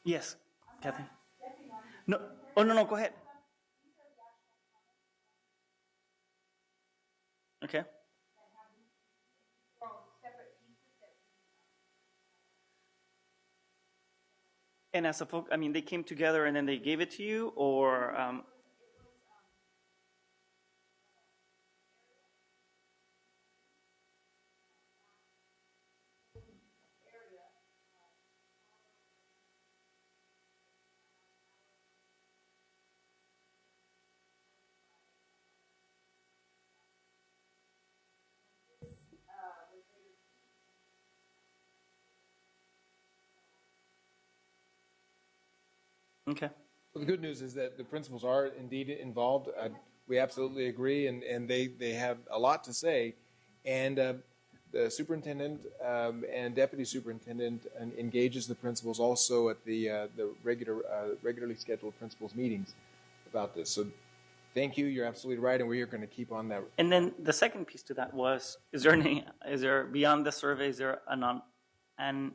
yes, Kathy. No, no, go ahead. Okay. And as a I mean, they came together and then they gave it to you, or okay. Well, the good news is that the principals are indeed involved. We absolutely agree, and they have a lot to say. And the superintendent and deputy superintendent engages the principals also at the regularly scheduled principals meetings about this. So thank you. You're absolutely right, and we are going to keep on that. And then the second piece to that was: is there beyond the survey? Is there an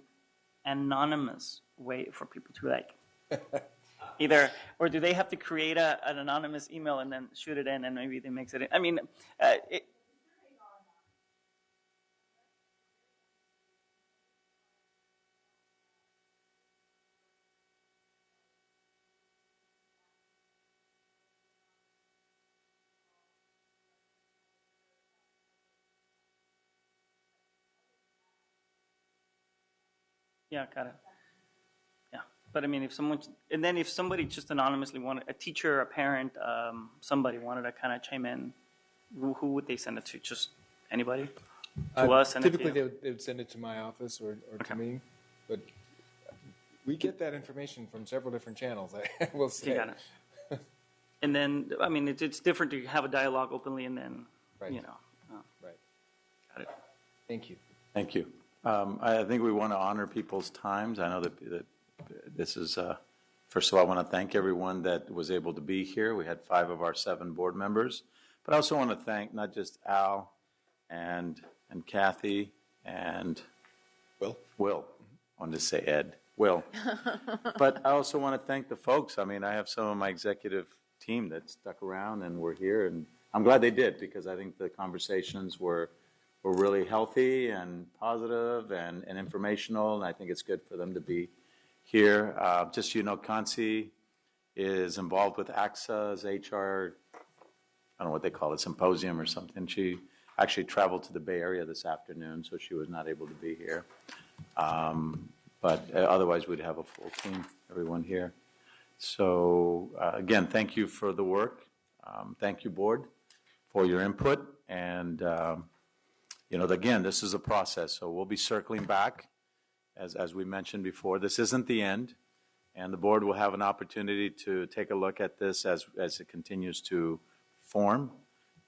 anonymous way for people to either, or do they have to create an anonymous email and then shoot it in, and maybe they mix it in? I mean, yeah, got it. Yeah, but I mean, if somebody just anonymously wanted, a teacher, a parent, somebody wanted to kind of chime in, who would they send it to? Just anybody? To us? Typically, they would send it to my office or to me, but we get that information from several different channels. I will say. You got it. And then, I mean, it's different to have a dialogue openly, and then, right. Right. Got it. Thank you. Thank you. I think we want to honor people's times. I know that this is, first of all, I want to thank everyone that was able to be here. We had 5 of our 7 board members. But I also want to thank not just Al and Kathy and Will. I wanted to say Ed. Will. But I also want to thank the folks. I mean, I have some of my executive team that stuck around and were here, and I'm glad they did, because I think the conversations were really healthy and positive and informational, and I think it's good for them to be here. Just so you know, Kansi is involved with AXA's HR, I don't know what they call it, symposium or something. She actually traveled to the Bay Area this afternoon, so she was not able to be here. But otherwise, we'd have a full team, everyone here. So again, thank you for the work. Thank you, board, for your input. And again, this is a process, so we'll be circling back, as we mentioned before. This isn't the end, and the board will have an opportunity to take a look at this as it continues to form,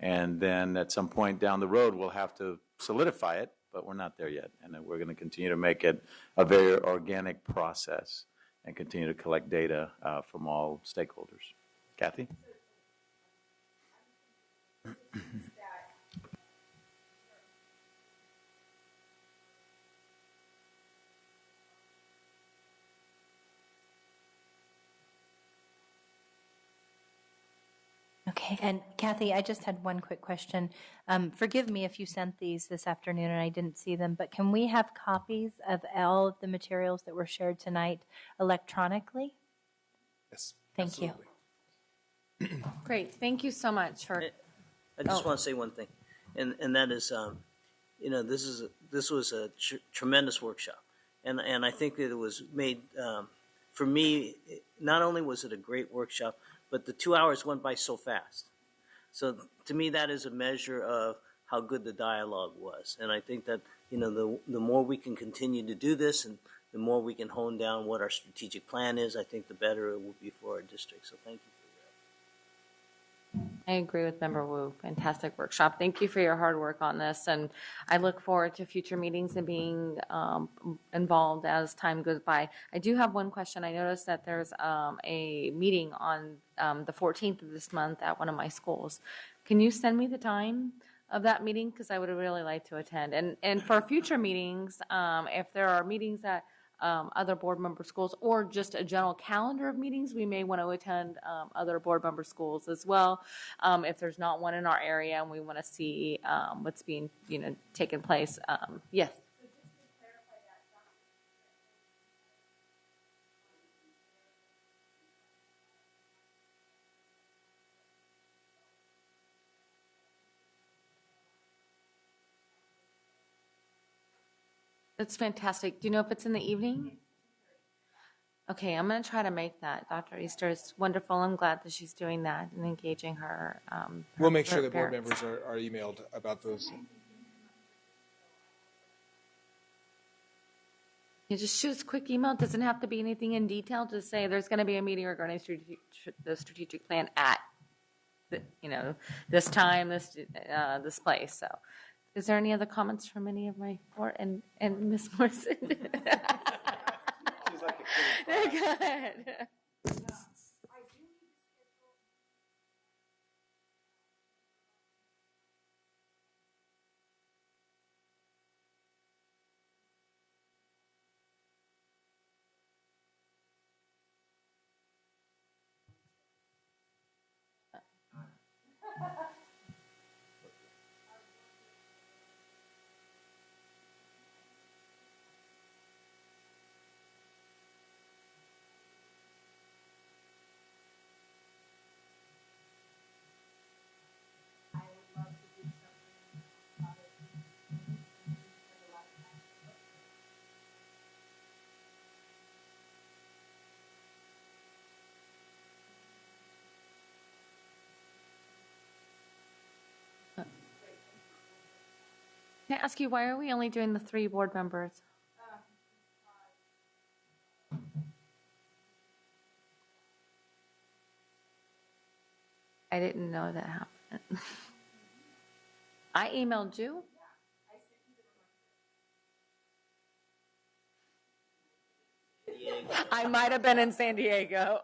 and then at some point down the road, we'll have to solidify it, but we're not there yet, and we're going to continue to make it a very organic process and continue to collect data from all stakeholders. Kathy? Okay. Okay, and Kathy, I just had one quick question. Forgive me if you sent these this afternoon and I didn't see them, but can we have copies of all of the materials that were shared tonight electronically? Yes. Thank you. Great. Thank you so much for. I just want to say one thing, and that is, this was a tremendous workshop, and I think that it was made for me. Not only was it a great workshop, but the 2 hours went by so fast. So to me, that is a measure of how good the dialogue was, and I think that the more we can continue to do this, and the more we can hone down what our strategic plan is, I think the better it will be for our district. So thank you. I agree with Member Wu. Fantastic workshop. Thank you for your hard work on this, and I look forward to future meetings and being involved as time goes by. I do have one question. I noticed that there's a meeting on the 14th of this month at one of my schools. Can you send me the time of that meeting? Because I would really like to attend. And for future meetings, if there are meetings that other board member schools, or just a general calendar of meetings, we may want to attend other board member schools as well. If there's not one in our area and we want to see what's being taken place. Yes. That's fantastic. Do you know if it's in the evening? Okay, I'm going to try to make that. Dr. Easter is wonderful. I'm glad that she's doing that and engaging her. We'll make sure that board parents. members are emailed about those. You just shoot us a quick email. It doesn't have to be anything in detail. Just say there's going to be a meeting regarding the strategic plan at, this time, this place. So, is there any other comments from any of my board and Ms. Morrison? She's like a Go ahead. Can I ask you, why are we only doing the 3 board members? I didn't know that happened. I emailed you. I might have been in San Diego.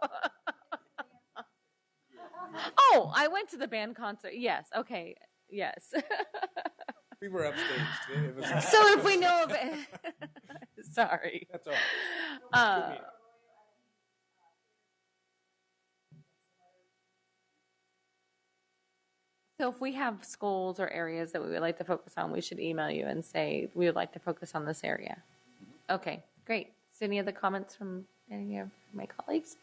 Oh, I went to the band concert. Yes. Okay. Yes. We were upstaged. So if we know of it, sorry. That's all right. So if we have schools or areas that we would like to focus on, we should email you and say we would like to focus on this area. Okay, great. So any other comments from any of my colleagues?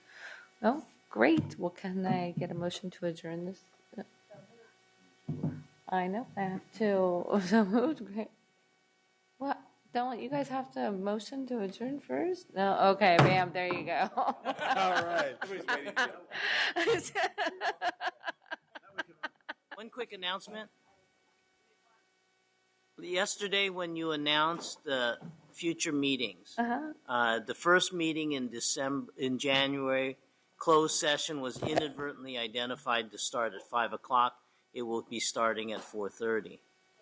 No? Great. Well, can I get a motion to adjourn this? I know I have to. So moved. Great. What? Don't you guys have to motion to adjourn first? No? Okay, bam, there you go. All right. Everybody's waiting. One quick announcement. Yesterday, when you announced the future meetings, the first meeting in January, closed session was inadvertently identified to start at 5 o'clock. It will be starting at 4:30.